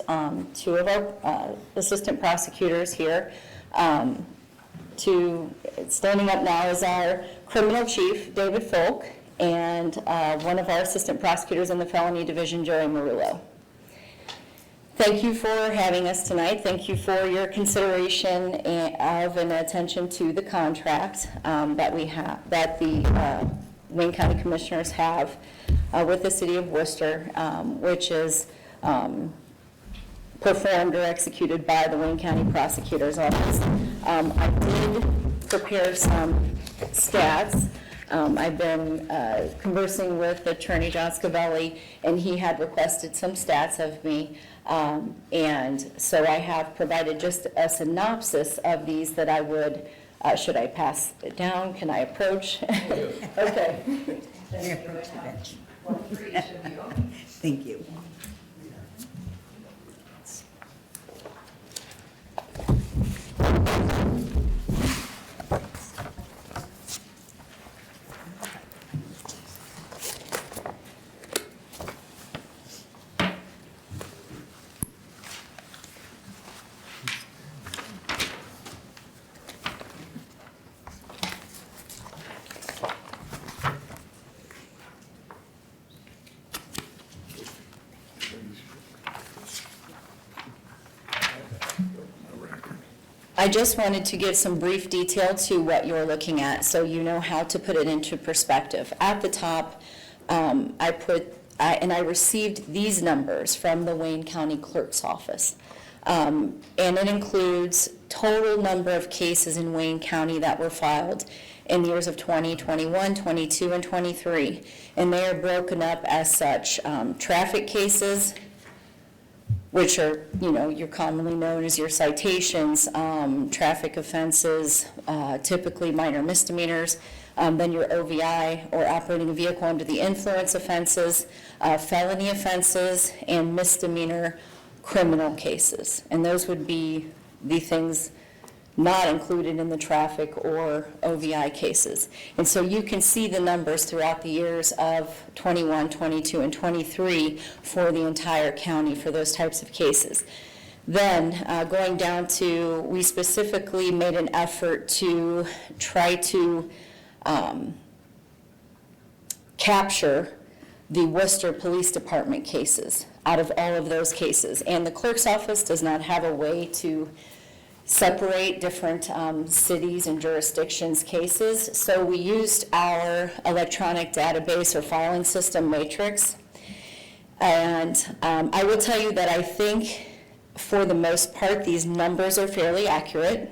two of our assistant prosecutors here. Standing up now is our criminal chief, David Folk, and one of our assistant prosecutors in the felony division, Joey Marullo. Thank you for having us tonight. Thank you for your consideration of and attention to the contract that we have, that the Wayne County Commissioners have with the City of Worcester, which is performed or executed by the Wayne County Prosecutor's Office. I did prepare some stats. I've been conversing with Attorney John Scavelli, and he had requested some stats of me. And so I have provided just a synopsis of these that I would, should I pass it down? Can I approach? Okay. They approach the bench. Thank you. I just wanted to give some brief detail to what you're looking at, so you know how to put it into perspective. At the top, I received these numbers from the Wayne County Clerk's Office. And it includes total number of cases in Wayne County that were filed in the years of 20, 21, 22, and 23. And they are broken up as such. Traffic cases, which are, you're commonly known as your citations, traffic offenses, typically minor misdemeanors, then your OVI, or operating a vehicle under the influence offenses, felony offenses, and misdemeanor criminal cases. And those would be the things not included in the traffic or OVI cases. And so you can see the numbers throughout the years of 21, 22, and 23 for the entire county for those types of cases. Then going down to, we specifically made an effort to try to capture the Wooster Police Department cases out of all of those cases. And the clerk's office does not have a way to separate different cities and jurisdictions cases. So we used our electronic database or filing system matrix. And I will tell you that I think for the most part these numbers are fairly accurate,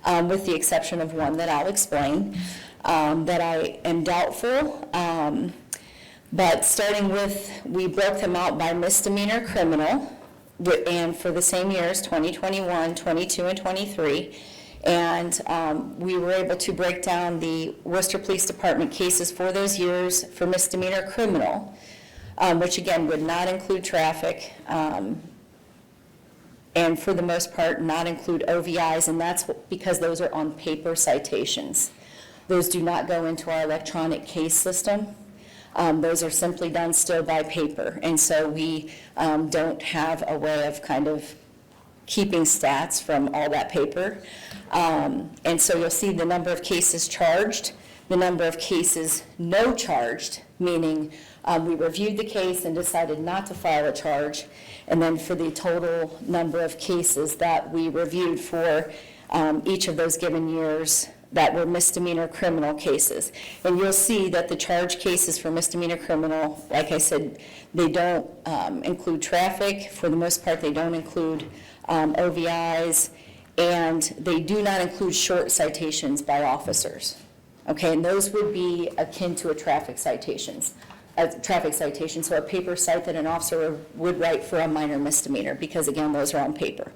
with the exception of one that I'll explain, that I am doubtful. But starting with, we broke them out by misdemeanor criminal, and for the same years, 2021, 22, and 23. And we were able to break down the Worcester Police Department cases for those years for misdemeanor criminal, which again would not include traffic, and for the most part not include OVIs, and that's because those are on paper citations. Those do not go into our electronic case system. Those are simply done still by paper, and so we don't have a way of kind of keeping stats from all that paper. And so you'll see the number of cases charged, the number of cases no charged, meaning we reviewed the case and decided not to file a charge, and then for the total number of cases that we reviewed for each of those given years that were misdemeanor criminal cases. And you'll see that the charge cases for misdemeanor criminal, like I said, they don't include traffic. For the most part, they don't include OVIs, and they do not include short citations by officers. Okay, and those would be akin to a traffic citation. So a paper cite that an officer would write for a minor misdemeanor, because again, those are on paper.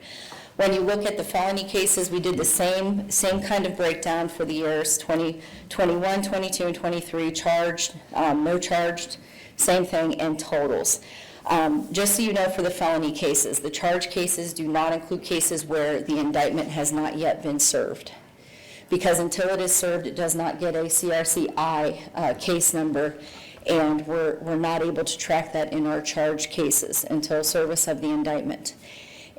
When you look at the felony cases, we did the same kind of breakdown for the years 21, 22, and 23, charged, no charged, same thing, and totals. Just so you know, for the felony cases, the charge cases do not include cases where the indictment has not yet been served, because until it is served, it does not get a CRCI case number, and we're not able to track that in our charge cases until service of the indictment.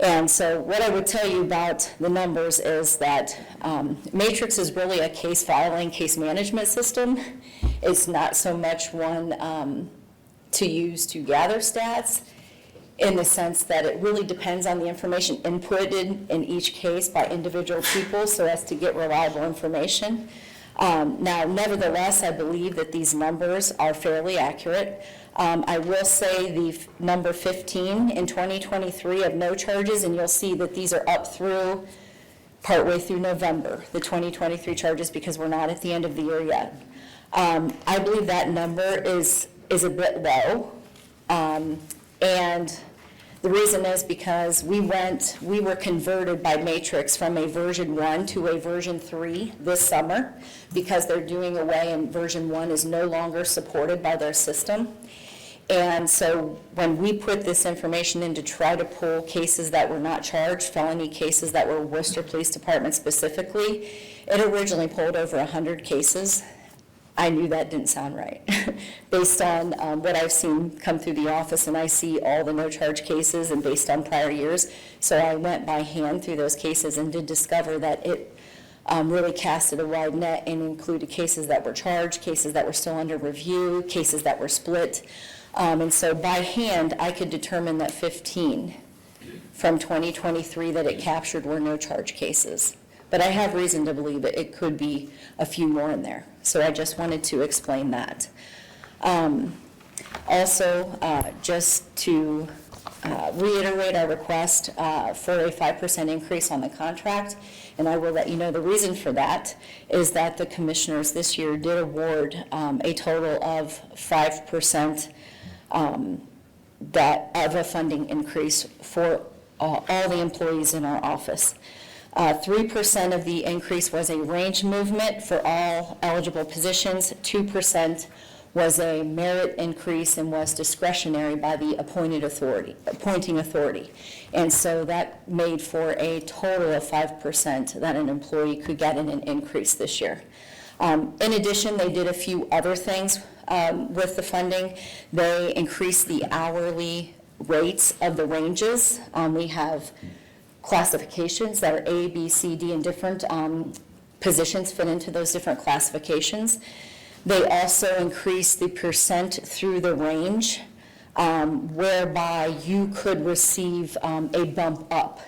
And so what I would tell you about the numbers is that Matrix is really a case filing, case management system. It's not so much one to use to gather stats, in the sense that it really depends on the information inputted in each case by individual people so as to get reliable information. Now, nevertheless, I believe that these numbers are fairly accurate. I will say the number 15 in 2023 of no charges, and you'll see that these are up through partway through November, the 2023 charges, because we're not at the end of the year yet. I believe that number is a bit low, and the reason is because we were converted by Matrix from a version 1 to a version 3 this summer, because they're doing away and version 1 is no longer supported by their system. And so when we put this information in to try to pull cases that were not charged, felony cases that were Worcester Police Department specifically, it originally pulled over 100 cases. I knew that didn't sound right based on what I've seen come through the office, and I see all the no charge cases and based on prior years. So I went by hand through those cases and did discover that it really casted a wide net and included cases that were charged, cases that were still under review, cases that were split. And so by hand, I could determine that 15 from 2023 that it captured were no charge cases. but I have reason to believe it could be a few more in there. So I just wanted to explain that. Also, just to reiterate our request for a 5% increase on the contract, and I will let you know the reason for that is that the commissioners this year did award a total of 5% of a funding increase for all the employees in our office. 3% of the increase was a range movement for all eligible positions. 2% was a merit increase and was discretionary by the appointing authority. And so that made for a total of 5% that an employee could get in an increase this year. In addition, they did a few other things with the funding. They increased the hourly rates of the ranges. We have classifications that are A, B, C, D, and different positions fit into those different classifications. They also increased the percent through the range, whereby you could receive a bump up.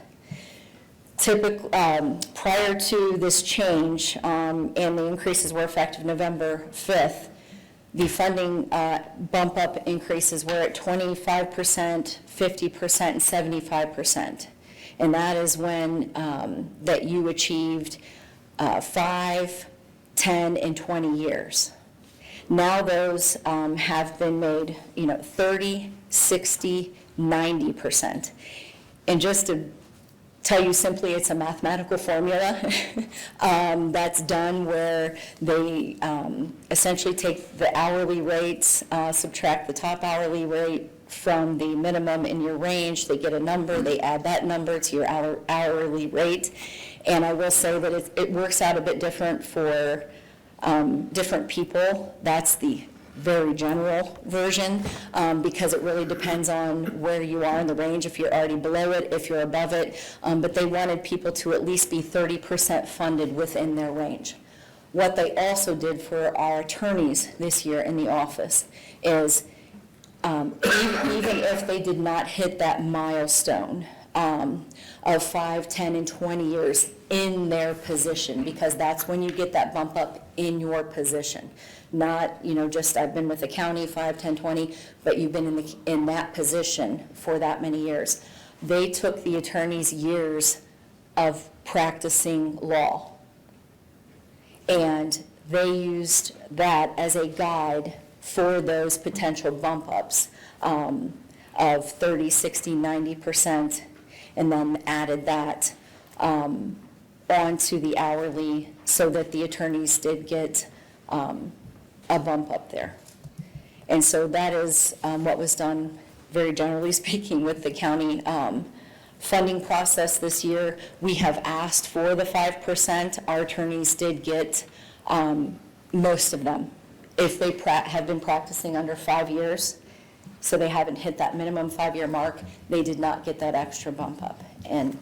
Prior to this change, and the increases were effective November 5th, the funding bump up increases were at 25%, 50%, and 75%. And that is when that you achieved 5, 10, and 20 years. Now those have been made, 30, 60, 90%. And just to tell you simply, it's a mathematical formula that's done where they essentially take the hourly rates, subtract the top hourly rate from the minimum in your range. They get a number, they add that number to your hourly rate. And I will say that it works out a bit different for different people. That's the very general version, because it really depends on where you are in the range, if you're already below it, if you're above it, but they wanted people to at least be 30% funded within their range. What they also did for our attorneys this year in the office is even if they did not hit that milestone of 5, 10, and 20 years in their position, because that's when you get that bump up in your position. Not, just I've been with the county 5, 10, 20, but you've been in that position for that many years. They took the attorney's years of practicing law, and they used that as a guide for those potential bump ups of 30, 60, 90%, and then added that onto the hourly so that the attorneys did get a bump up there. And so that is what was done, very generally speaking, with the county funding process this year. We have asked for the 5%. Our attorneys did get most of them. If they have been practicing under 5 years, so they haven't hit that minimum 5-year mark, they did not get that extra bump up. And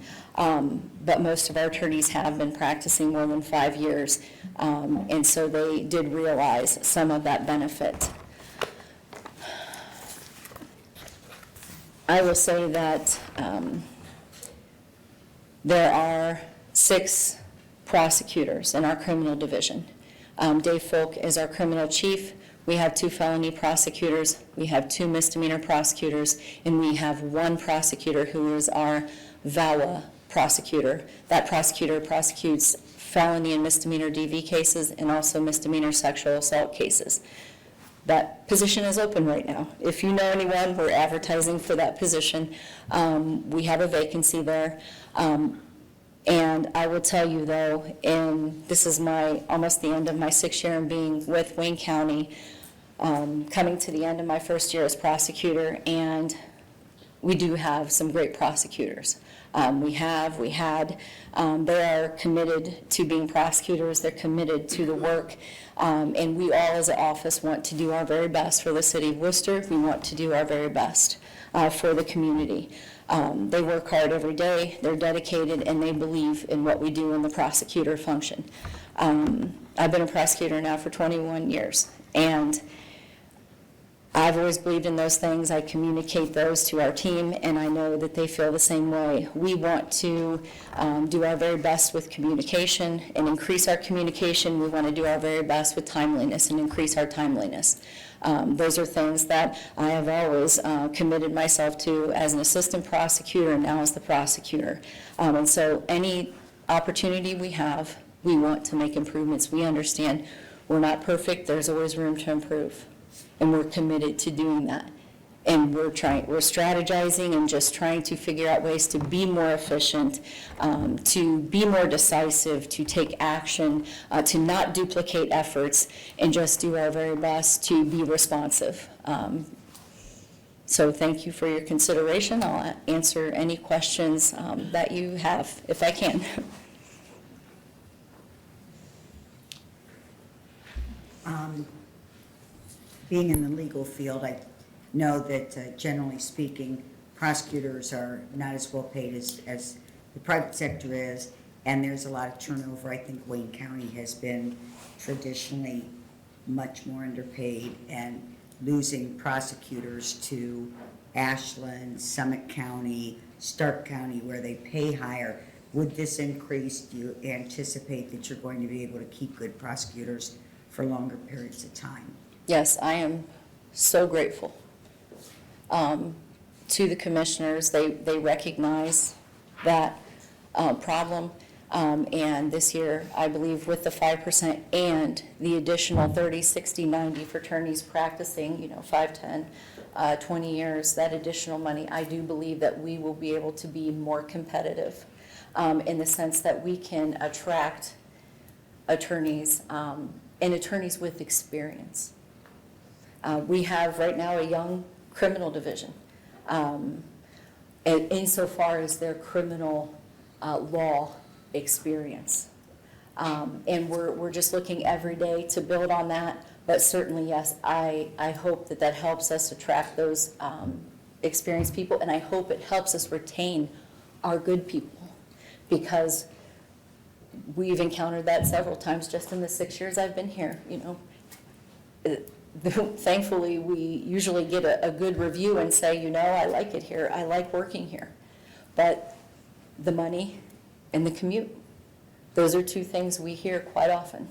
but most of our attorneys have been practicing more than 5 years, and so they did realize some of that benefit. I will say that there are 6 prosecutors in our criminal division. Dave Folk is our criminal chief. We have 2 felony prosecutors. We have 2 misdemeanor prosecutors, and we have 1 prosecutor who is our VAWA prosecutor. That prosecutor prosecutes felony and misdemeanor DV cases and also misdemeanor sexual assault cases. That position is open right now. If you know anyone, we're advertising for that position. We have a vacancy there. And I will tell you, though, this is almost the end of my 6th year in being with Wayne County, coming to the end of my 1st year as prosecutor, and we do have some great prosecutors. We had. They are committed to being prosecutors. They're committed to the work. And we all as an office want to do our very best for the city of Wooster. We want to do our very best for the community. They work hard every day. They're dedicated, and they believe in what we do in the prosecutor function. I've been a prosecutor now for 21 years. And I've always believed in those things. I communicate those to our team, and I know that they feel the same way. We want to do our very best with communication and increase our communication. We want to do our very best with timeliness and increase our timeliness. Those are things that I have always committed myself to as an assistant prosecutor and now as the prosecutor. And so any opportunity we have, we want to make improvements. We understand we're not perfect. There's always room to improve. And we're committed to doing that. And we're strategizing and just trying to figure out ways to be more efficient, to be more decisive, to take action, to not duplicate efforts, and just do our very best to be responsive. So thank you for your consideration. I'll answer any questions that you have, if I can. Being in the legal field, I know that generally speaking, prosecutors are not as well paid as the private sector is, and there's a lot of turnover. I think Wayne County has been traditionally much more underpaid, and losing prosecutors to Ashland, Summit County, Stark County, where they pay higher. Would this increase, do you anticipate that you're going to be able to keep good prosecutors for longer periods of time? Yes, I am so grateful to the commissioners. They recognize that problem. And this year, I believe with the 5% and the additional 30, 60, 90 for attorneys practicing, 5, 10, 20 years, that additional money, I do believe that we will be able to be more competitive in the sense that we can attract attorneys and attorneys with experience. We have right now a young criminal division, insofar as their criminal law experience. And we're just looking every day to build on that, but certainly, yes, I hope that helps us attract those experienced people, and I hope it helps us retain our good people, because we've encountered that several times just in the 6 years I've been here, Thankfully, we usually get a good review and say, I like it here, I like working here. But the money and the commute, those are two things we hear quite often.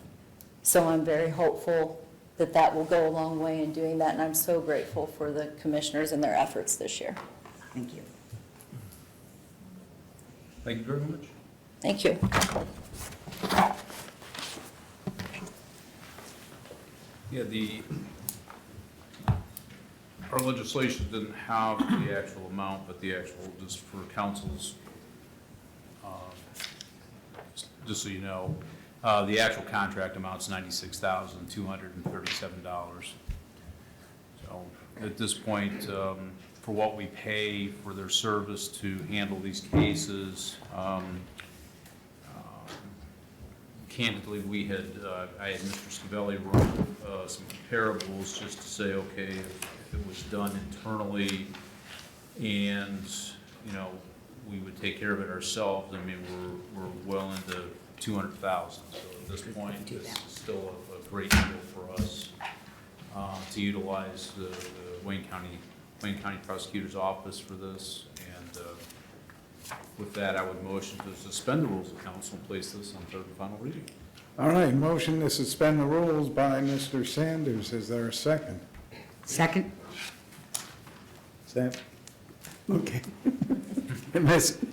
So I'm very hopeful that will go a long way in doing that, and I'm so grateful for the commissioners and their efforts this year. Thank you. Thank you very much. Thank you. Yeah, our legislation didn't have the actual amount, but the actual, just for council's, just so you know, the actual contract amount's $96,237. So at this point, for what we pay for their service to handle these cases, candidly, I had Mr. Scavelli run some comparables just to say, okay, if it was done internally and, we would take care of it ourselves, I mean, we're well into 200,000. So at this point, this is still a great deal for us to utilize the Wayne County Prosecutor's Office for this. And with that, I would motion to suspend the rules of council and place this on third and final reading. All right, motion to suspend the rules by Mr. Sanders. Is there a second? Second? Is that, okay.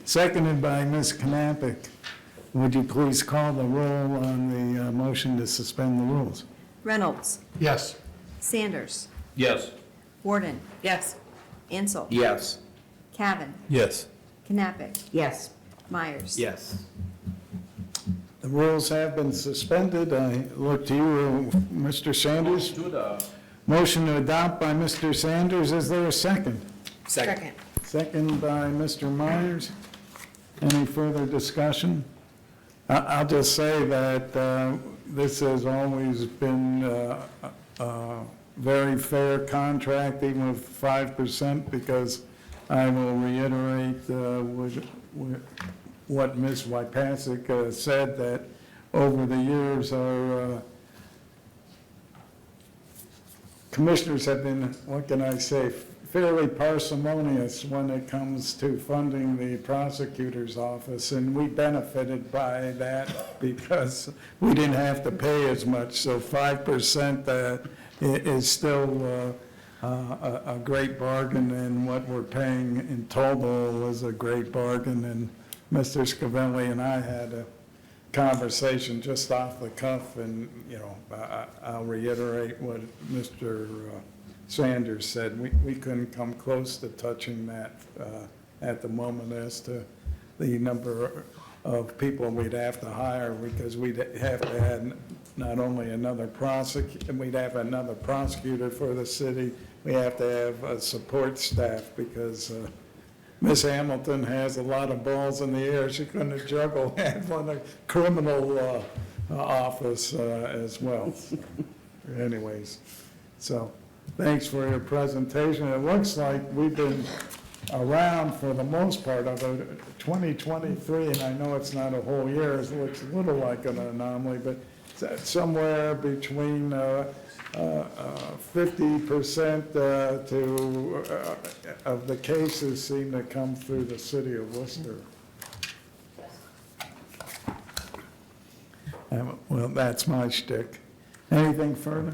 Seconded by Ms. Knappich. Would you please call the roll on the motion to suspend the rules? Reynolds. Yes. Sanders. Yes. Warden. Yes. Ansel. Yes. Cavan. Yes. Knappich. Yes. Myers. Yes. The rules have been suspended. I look to you, Mr. Sanders. Motion to adopt by Mr. Sanders. Is there a second? Second. Second by Mr. Myers. Any further discussion? I'll just say that this has always been a very fair contract, even with 5%, because I will reiterate what Ms. Wypasek said, that over the years, our commissioners have been, what can I say, fairly parsimonious when it comes to funding the prosecutor's office, and we benefited by that because we didn't have to pay as much. So 5% is still a great bargain, and what we're paying in total is a great bargain. And Mr. Scavelli and I had a conversation just off the cuff, and, you know, I'll reiterate what Mr. Sanders said. We couldn't come close to touching that at the moment as to the number of people we'd have to hire, because we'd have to add not only another prosecutor, we'd have another prosecutor for the city, we have to have a support staff, because Ms. Hamilton has a lot of balls in the air. She couldn't juggle and run a criminal office as well. Anyways, so thanks for your presentation. It looks like we've been around for the most part of it. 2023, and I know it's not a whole year, it looks a little like an anomaly, but somewhere between 50% of the cases seem to come through the city of Worcester. Well, that's my shtick. Anything further?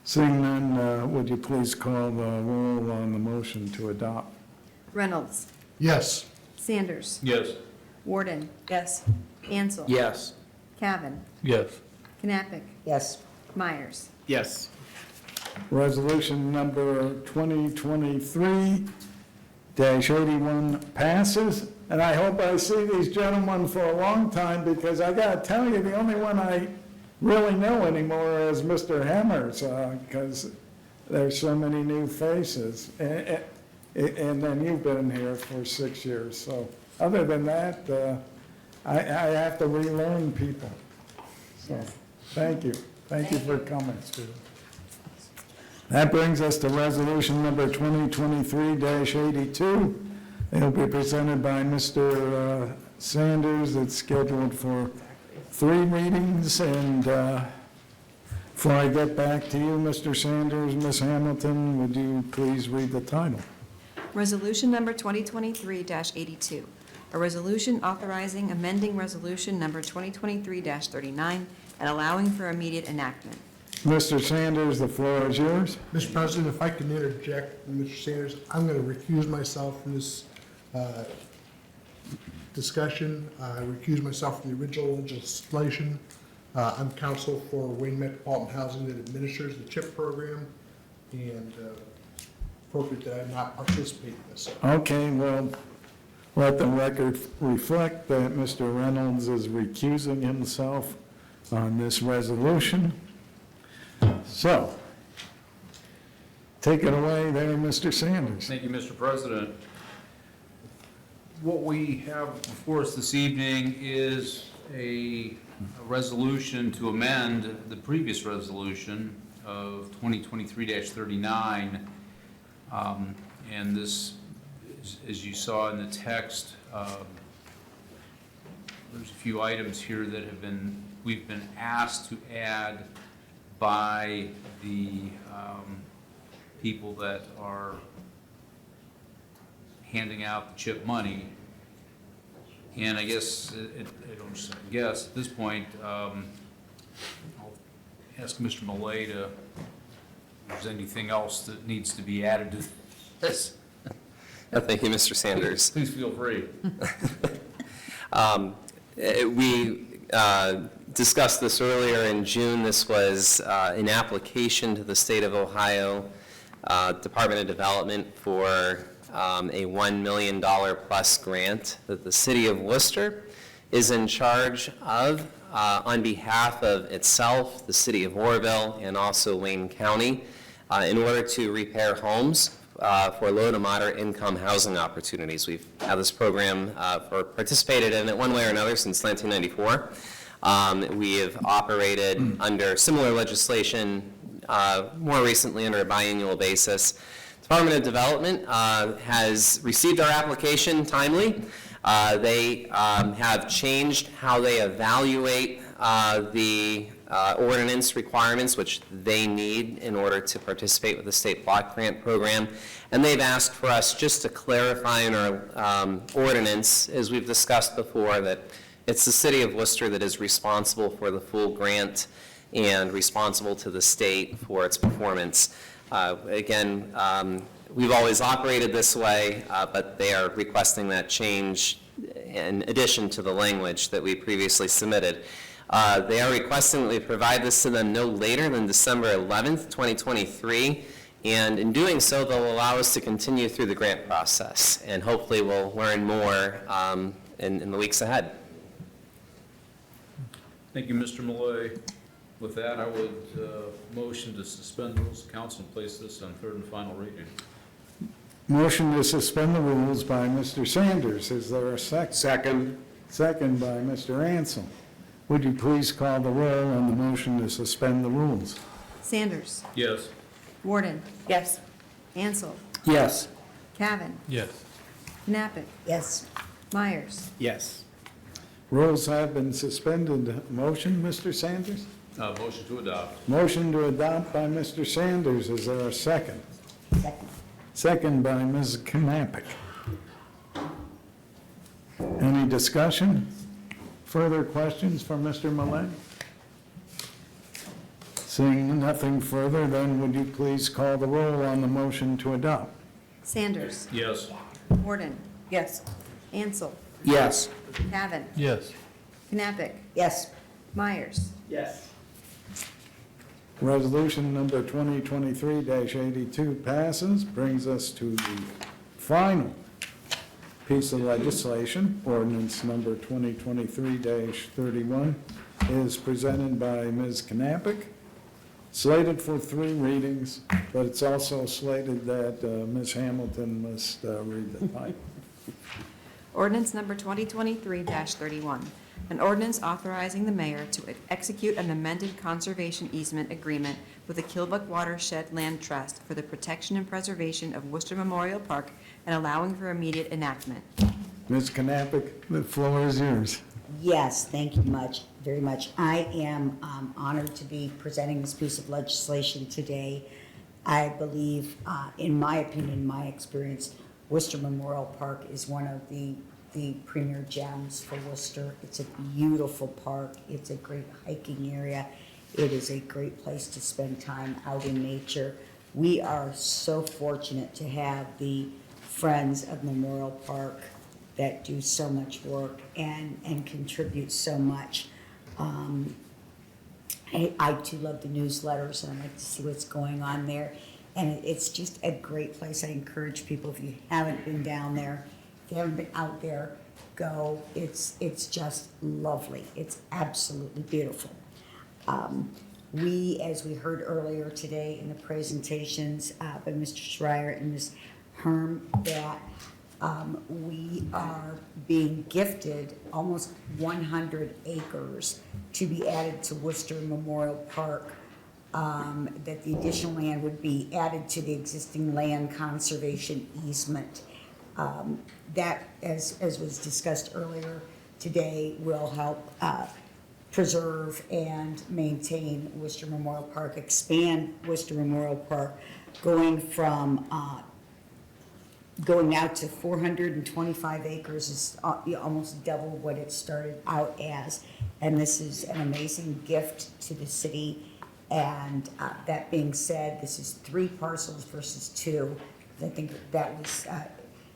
Seeing none, would you please call the roll on the motion to adopt? Reynolds. Yes. Sanders. Yes. Warden. Yes. Ansel. Yes. Cavan. Yes. Knappich. Yes. Myers. Yes. Resolution number 2023-81 passes, and I hope I see these gentlemen for a long time, because I gotta tell you, the only one I really know anymore is Mr. Hemmers, because there's so many new faces. And then you've been here for 6 years, so other than that, I have to relearn people. So, thank you. Thank you for coming, Stu. That brings us to resolution number 2023-82. It'll be presented by Mr. Sanders. It's scheduled for 3 readings, and before I get back to you, Mr. Sanders, Ms. Hamilton, would you please read the title? Resolution number 2023-82, a resolution authorizing amending resolution number 2023-39 and allowing for immediate enactment. Mr. Sanders, the floor is yours. Mr. President, if I can interject, Mr. Sanders, I'm going to recuse myself from this discussion. I recuse myself from the original legislation. I'm counsel for Wayne Metropolitan Housing that administers the CHIP program, and appropriate that I not participate in this. Okay, well, let the record reflect that Mr. Reynolds is recusing himself on this resolution. So, take it away there, Mr. Sanders. Thank you, Mr. President. What we have before us this evening is a resolution to amend the previous resolution of 2023-39. And this, as you saw in the text, there's a few items here that we've been asked to add by the people that are handing out the CHIP money. And I guess, I don't just guess, at this point, I'll ask Mr. Millay to, if there's anything else that needs to be added to this. Thank you, Mr. Sanders. Please feel free. We discussed this earlier in June. This was an application to the State of Ohio Department of Development for a $1 million plus grant that the City of Wooster is in charge of on behalf of itself, the City of Oroville, and also Wayne County in order to repair homes for low to moderate income housing opportunities. We've had this program participated in it one way or another since 1994. We have operated under similar legislation more recently under a biannual basis. Department of Development has received our application timely, They have changed how they evaluate the ordinance requirements, which they need in order to participate with the state block grant program. And they've asked for us just to clarify in our ordinance, as we've discussed before, that it's the city of Worcester that is responsible for the full grant and responsible to the state for its performance. Again, we've always operated this way, but they are requesting that change in addition to the language that we previously submitted. They are requesting that we provide this to them no later than December 11th, 2023, and in doing so, they'll allow us to continue through the grant process, and hopefully we'll learn more in the weeks ahead. Thank you, Mr. Malloy. With that, I would motion to suspend the rules of council and place this on third and final reading. Motion to suspend the rules by Mr. Sanders. Is there a second? Second. Second by Mr. Ansel. Would you please call the roll on the motion to suspend the rules? Sanders. Yes. Warden. Yes. Ansel. Yes. Cavan. Yes. Knappich. Yes. Myers. Yes. Rules have been suspended. Motion, Mr. Sanders? Motion to adopt. Motion to adopt by Mr. Sanders. Is there a second? Second. Second by Ms. Knappich. Any discussion? Further questions for Mr. Malay? Seeing nothing further, then would you please call the roll on the motion to adopt? Sanders. Yes. Warden. Yes. Ansel. Yes. Cavan. Yes. Knappich. Yes. Myers. Yes. Resolution number 2023-82 passes, brings us to the final piece of legislation. Ordinance number 2023-31 is presented by Ms. Knappich, slated for 3 readings, but it's also slated that Ms. Hamilton must read the title. Ordinance number 2023-31, an ordinance authorizing the mayor to execute an amended conservation easement agreement with the Kilbuck Watershed Land Trust for the protection and preservation of Wooster Memorial Park and allowing for immediate enactment. Ms. Knappich, the floor is yours. Yes, thank you very much. I am honored to be presenting this piece of legislation today. I believe, in my opinion, my experience, Worcester Memorial Park is one of the premier gems for Worcester. It's a beautiful park. It's a great hiking area. It is a great place to spend time out in nature. We are so fortunate to have the Friends of Memorial Park that do so much work and contribute so much. I too love the newsletters, and I like to see what's going on there. And it's just a great place. I encourage people, if you haven't been down there, if you haven't been out there, go. It's just lovely. It's absolutely beautiful. We, as we heard earlier today in the presentations by Mr. Schreier and Ms. Herm, that we are being gifted almost 100 acres to be added to Worcester Memorial Park. That the additional land would be added to the existing land conservation easement. That, as was discussed earlier today, will help preserve and maintain Worcester Memorial Park, expand Worcester Memorial Park, going out to 425 acres is almost double what it started out as. And this is an amazing gift to the city. And that being said, this is 3 parcels versus 2. I think that was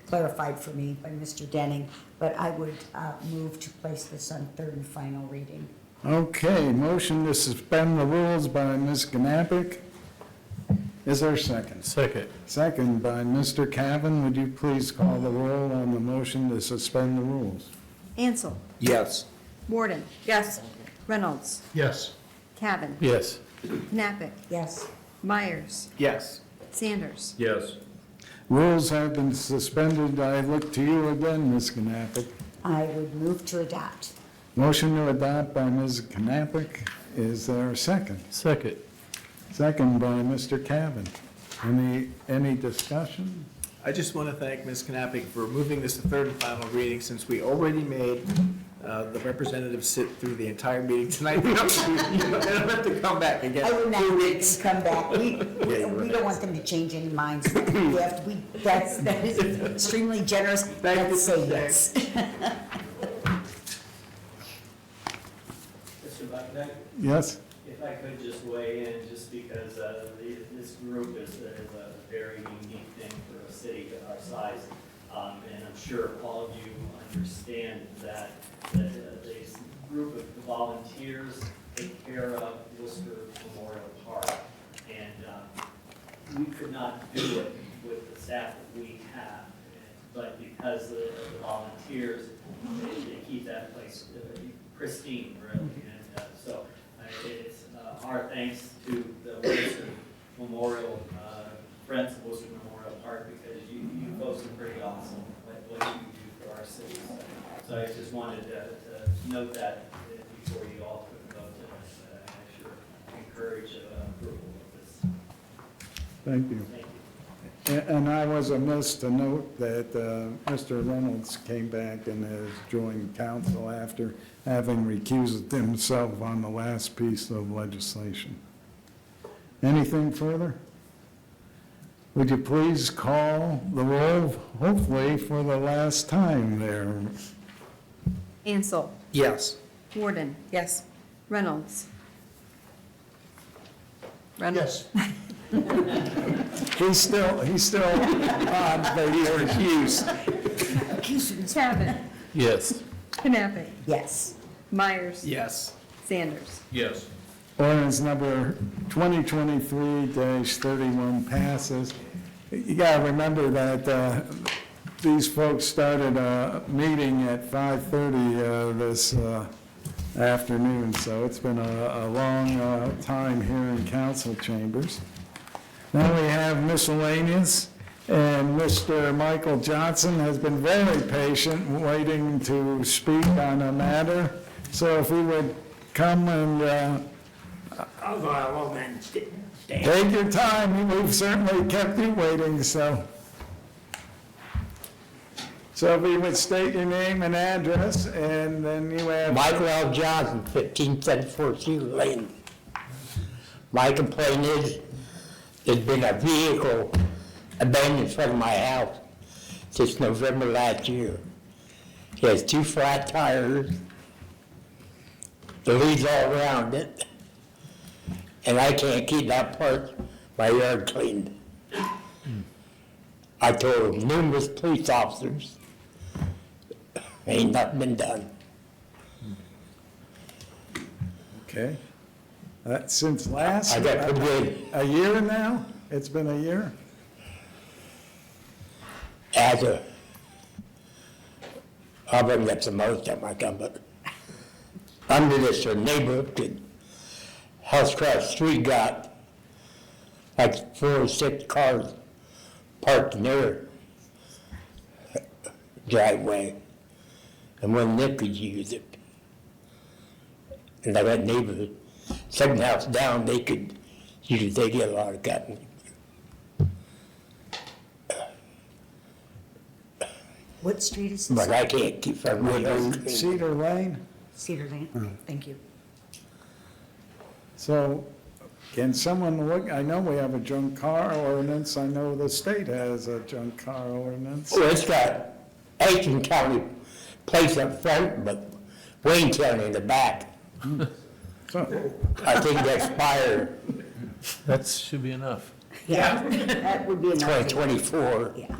clarified for me by Mr. Denning. But I would move to place this on third and final reading. Okay, motion to suspend the rules by Ms. Knappich. Is there a second? Second. Second by Mr. Cavan. Would you please call the roll on the motion to suspend the rules? Ansel. Yes. Warden. Yes. Reynolds. Yes. Cavan. Yes. Knappich. Yes. Myers. Yes. Sanders. Yes. Rules have been suspended. I look to you again, Ms. Knappich. I would move to adopt. Motion to adopt by Ms. Knappich. Is there a second? Second. Second by Mr. Cavan. Any discussion? I just want to thank Ms. Knappich for moving this to third and final reading, since we already made the representatives sit through the entire meeting tonight. They don't have to come back again. I would not make them come back. We don't want them to change any minds. That is extremely generous. Let's say yes. Mr. Buckner? Yes? If I could just weigh in, just because this group is a very unique thing for a city our size. And I'm sure all of you understand that this group of volunteers take care of Wooster Memorial Park. And we could not do it with the staff that we have. But because the volunteers, they keep that place pristine, really. And so it's our thanks to the Wooster Memorial, Friends of Wooster Memorial Park, because you folks are pretty awesome at what you do for our city. So I just wanted to note that before you all took a vote tonight, I sure encourage approval of this. Thank you. Thank you. And I was amiss to note that Mr. Reynolds came back and has joined council after having recused himself on the last piece of legislation. Anything further? Would you please call the roll, hopefully for the last time there? Ansel, Yes. Warden, Yes. Reynolds. Yes. He's still on, but he refused. Cabot, Yes. Knappich, Yes. Myers. Yes. Sanders. Yes. Ordinance number 2023-31 passes. You got to remember that these folks started a meeting at 5:30 this afternoon, so it's been a long time here in council chambers. Now we have miscellaneous, and Mr. Michael Johnson has been very patient, waiting to speak on a matter. So if he would come and take your time, we've certainly kept you waiting, so. So if you would state your name and address, and then you have. Michael L. Johnson, 1574 Cedar Lane. My complaint is, there's been a vehicle abandoned in front of my house since November last year. It has 2 flat tires, the leaves all around it, and I can't keep that part of my yard cleaned. I told numerous police officers, ain't nothing been done. Okay. Since last. I got pretty good. A year now? It's been a year? I'll bring up some other stuff I come, but under this neighborhood, Housecraft Street got like 4 or 6 cars parked in their driveway, and one of them could use it. And like that neighborhood, second house down, they could use it, they get a lot of cotton. What street is this? But I can't keep from my yard. Cedar Lane? Cedar Lane? Thank you. So can someone look, I know we have a junk car ordinance, I know the state has a junk car ordinance. Well, it's got Aiken County place up front, but Wayne County in the back. So, I think that expired That should be enough. Yeah, that would be enough. 2024. Yeah.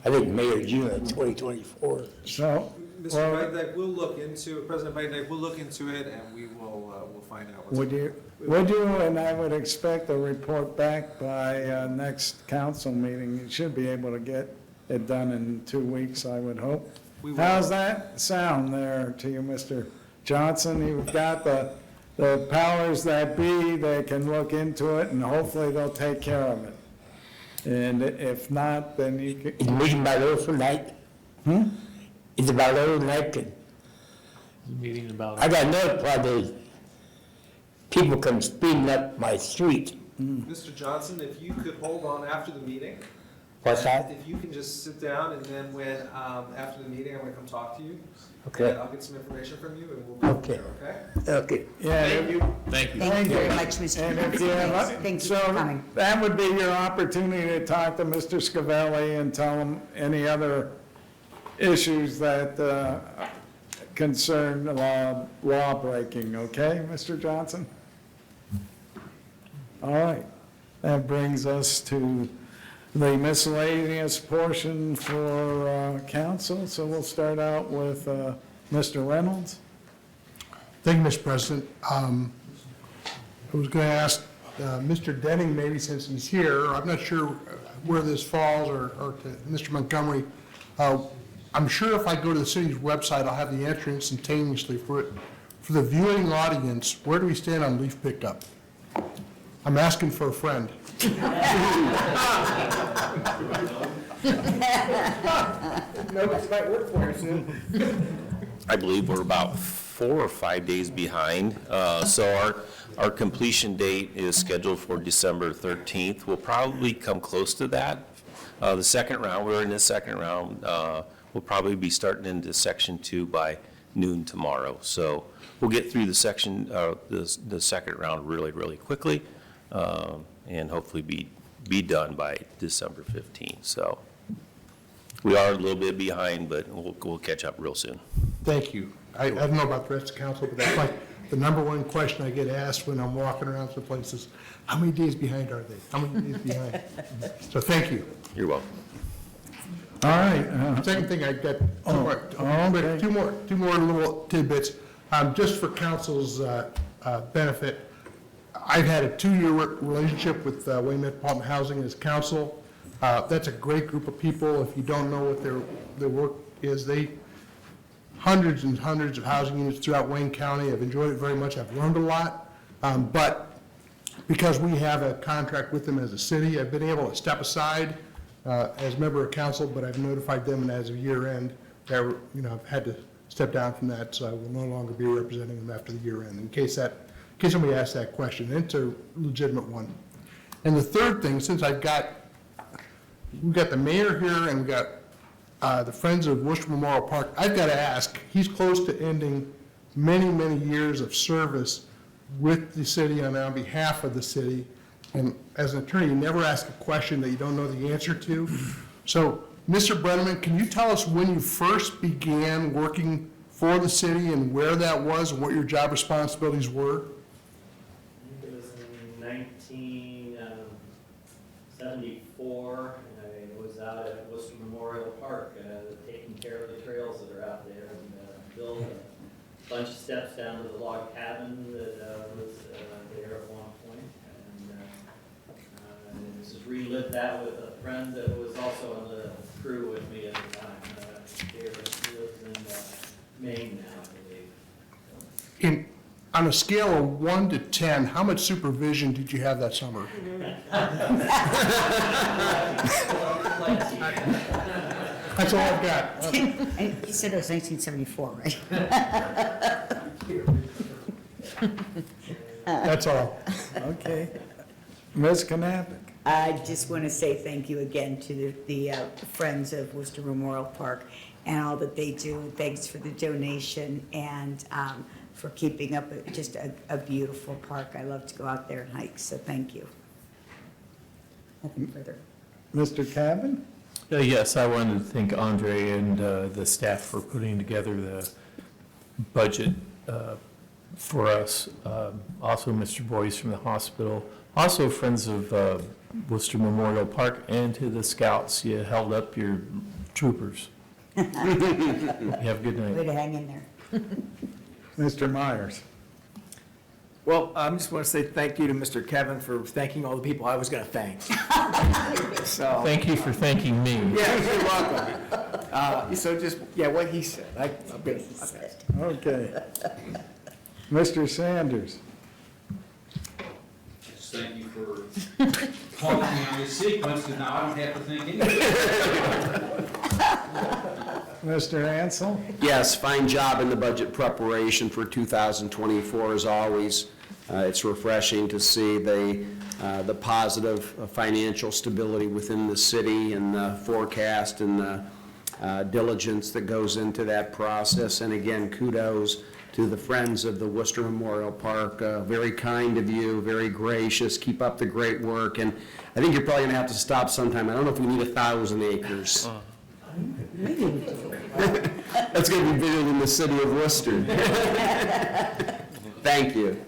I think May or June of 2024. so, Mr. well, Biden, we'll look into, President Biden, we'll look into it and we will, we'll find out what's. would you, and I would expect a report back by next council meeting. You should be able to get it done in 2 weeks, I would hope. We will. How's that sound there to you, Mr. Johnson? You've got the powers that be, they can look into it, and hopefully they'll take care of it. And if not, then you could. Is the meeting about overnight? Is it about overnight? Meeting about. I got another problem is people come speeding up my street. Mr. Johnson, if you could hold on after the meeting, What's that? If you can just sit down, and then when, after the meeting, I'm gonna come talk to you. Okay. And I'll get some information from you, and we'll go from Okay. there, okay? Okay. Yeah. Thank you. Thank you very much, Mr. And if you have, Thank you for so coming. that would be your opportunity to talk to Mr. Scavelli and tell him any other issues that concern law breaking, okay, Mr. Johnson? All right, that brings us to the miscellaneous portion for council, so we'll start out with Mr. Reynolds. Thank you, Mr. President. I was going to ask Mr. Denning, maybe since he's here, I'm not sure where this falls, or to Mr. Montgomery. I'm sure if I go to the city's website, I'll have the answer instantaneously for it. For the viewing audience, where do we stand on leaf pickup? I'm asking for a friend. Nobody's might work for us soon. I believe we're about 4 or 5 days behind. So our completion date is scheduled for December 13th. We'll probably come close to that. The second round, we're in the second round. We'll probably be starting into section 2 by noon tomorrow. So we'll get through the second round really, really quickly, and hopefully be done by December 15th. So we are a little bit behind, but we'll catch up real soon. Thank you. I don't know about the rest of council, but that's like the number one question I get asked when I'm walking around some places. How many days behind are they? How many days behind? So thank you. You're welcome. All right. Second thing, I got two more little tidbits. Just for council's benefit, I've had a 2-year relationship with Wayne Metropolitan Housing as council. That's a great group of people. If you don't know what their work is, hundreds and hundreds of housing units throughout Wayne County. I've enjoyed it very much. I've learned a lot. But because we have a contract with them as a city, I've been able to step aside as a member of council, but I've notified them, and as of year end, I've had to step down from that, so I will no longer be representing them after the year end, in case somebody asks that question. It's a legitimate one. And the third thing, since we've got the mayor here and we've got the Friends of Wooster Memorial Park, I've got to ask, he's close to ending many, many years of service with the city and on behalf of the city. And as an attorney, you never ask a question that you don't know the answer to. So, Mr. Brenneman, can you tell us when you first began working for the city and where that was and what your job responsibilities were? It was in 1974, and I was out at Wooster Memorial Park, taking care of the trails that are out there, and built a bunch of steps down to the log cabin that was there at one point. And just relived that with a friend that was also on the crew with me at the time. He lives in Maine now, I believe. On a scale of 1 to 10, how much supervision did you have that summer? That's all I've got. You said it was 1974, right? That's all. Okay. Ms. Knappich. I just want to say thank you again to the Friends of Worcester Memorial Park and all that they do. Thanks for the donation and for keeping up just a beautiful park. I love to go out there and hike, so thank you. Nothing further. Mr. Cavan? Yes, I wanted to thank Andre and the staff for putting together the budget for us. Also, Mr. Boyce from the hospital. Also, Friends of Worcester Memorial Park, and to the scouts. You held up your troopers. You have a good night. Way to hang in there. Mr. Myers. Well, I just want to say thank you to Mr. Kevin for thanking all the people I was going to thank. So, Thank you for thanking me. yeah, you're welcome. So just, what he said. I'm good. Okay. Mr. Sanders. Just thank you for calling me on this sequence, because now I don't have to think anything. Mr. Ansel. Yes, fine job in the budget preparation for 2024 as always. It's refreshing to see the positive financial stability within the city and the forecast and the diligence that goes into that process. And again, kudos to the Friends of the Wooster Memorial Park. Very kind of you, very gracious. Keep up the great work. And I think you're probably going to have to stop sometime. I don't know if we need 1,000 acres. That's going to be bigger than the city of Worcester. Thank you.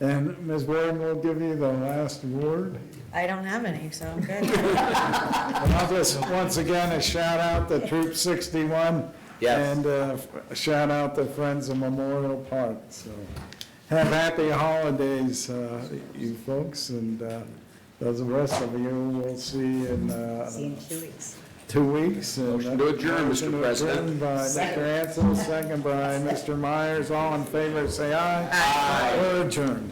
And Ms. Warden will give you the last word. I don't have any, so I'm good. And I'll just, once again, a shout out to Troop 61. Yes. And a shout out to Friends of Memorial Park. So have happy holidays, you folks, and those rest of you we'll see in See you in 2 weeks. 2 weeks. Motion to adjourn, Mr. President. Motion by Mr. Ansel, second by Mr. Myers. All in favor, say aye. Aye. We're adjourned.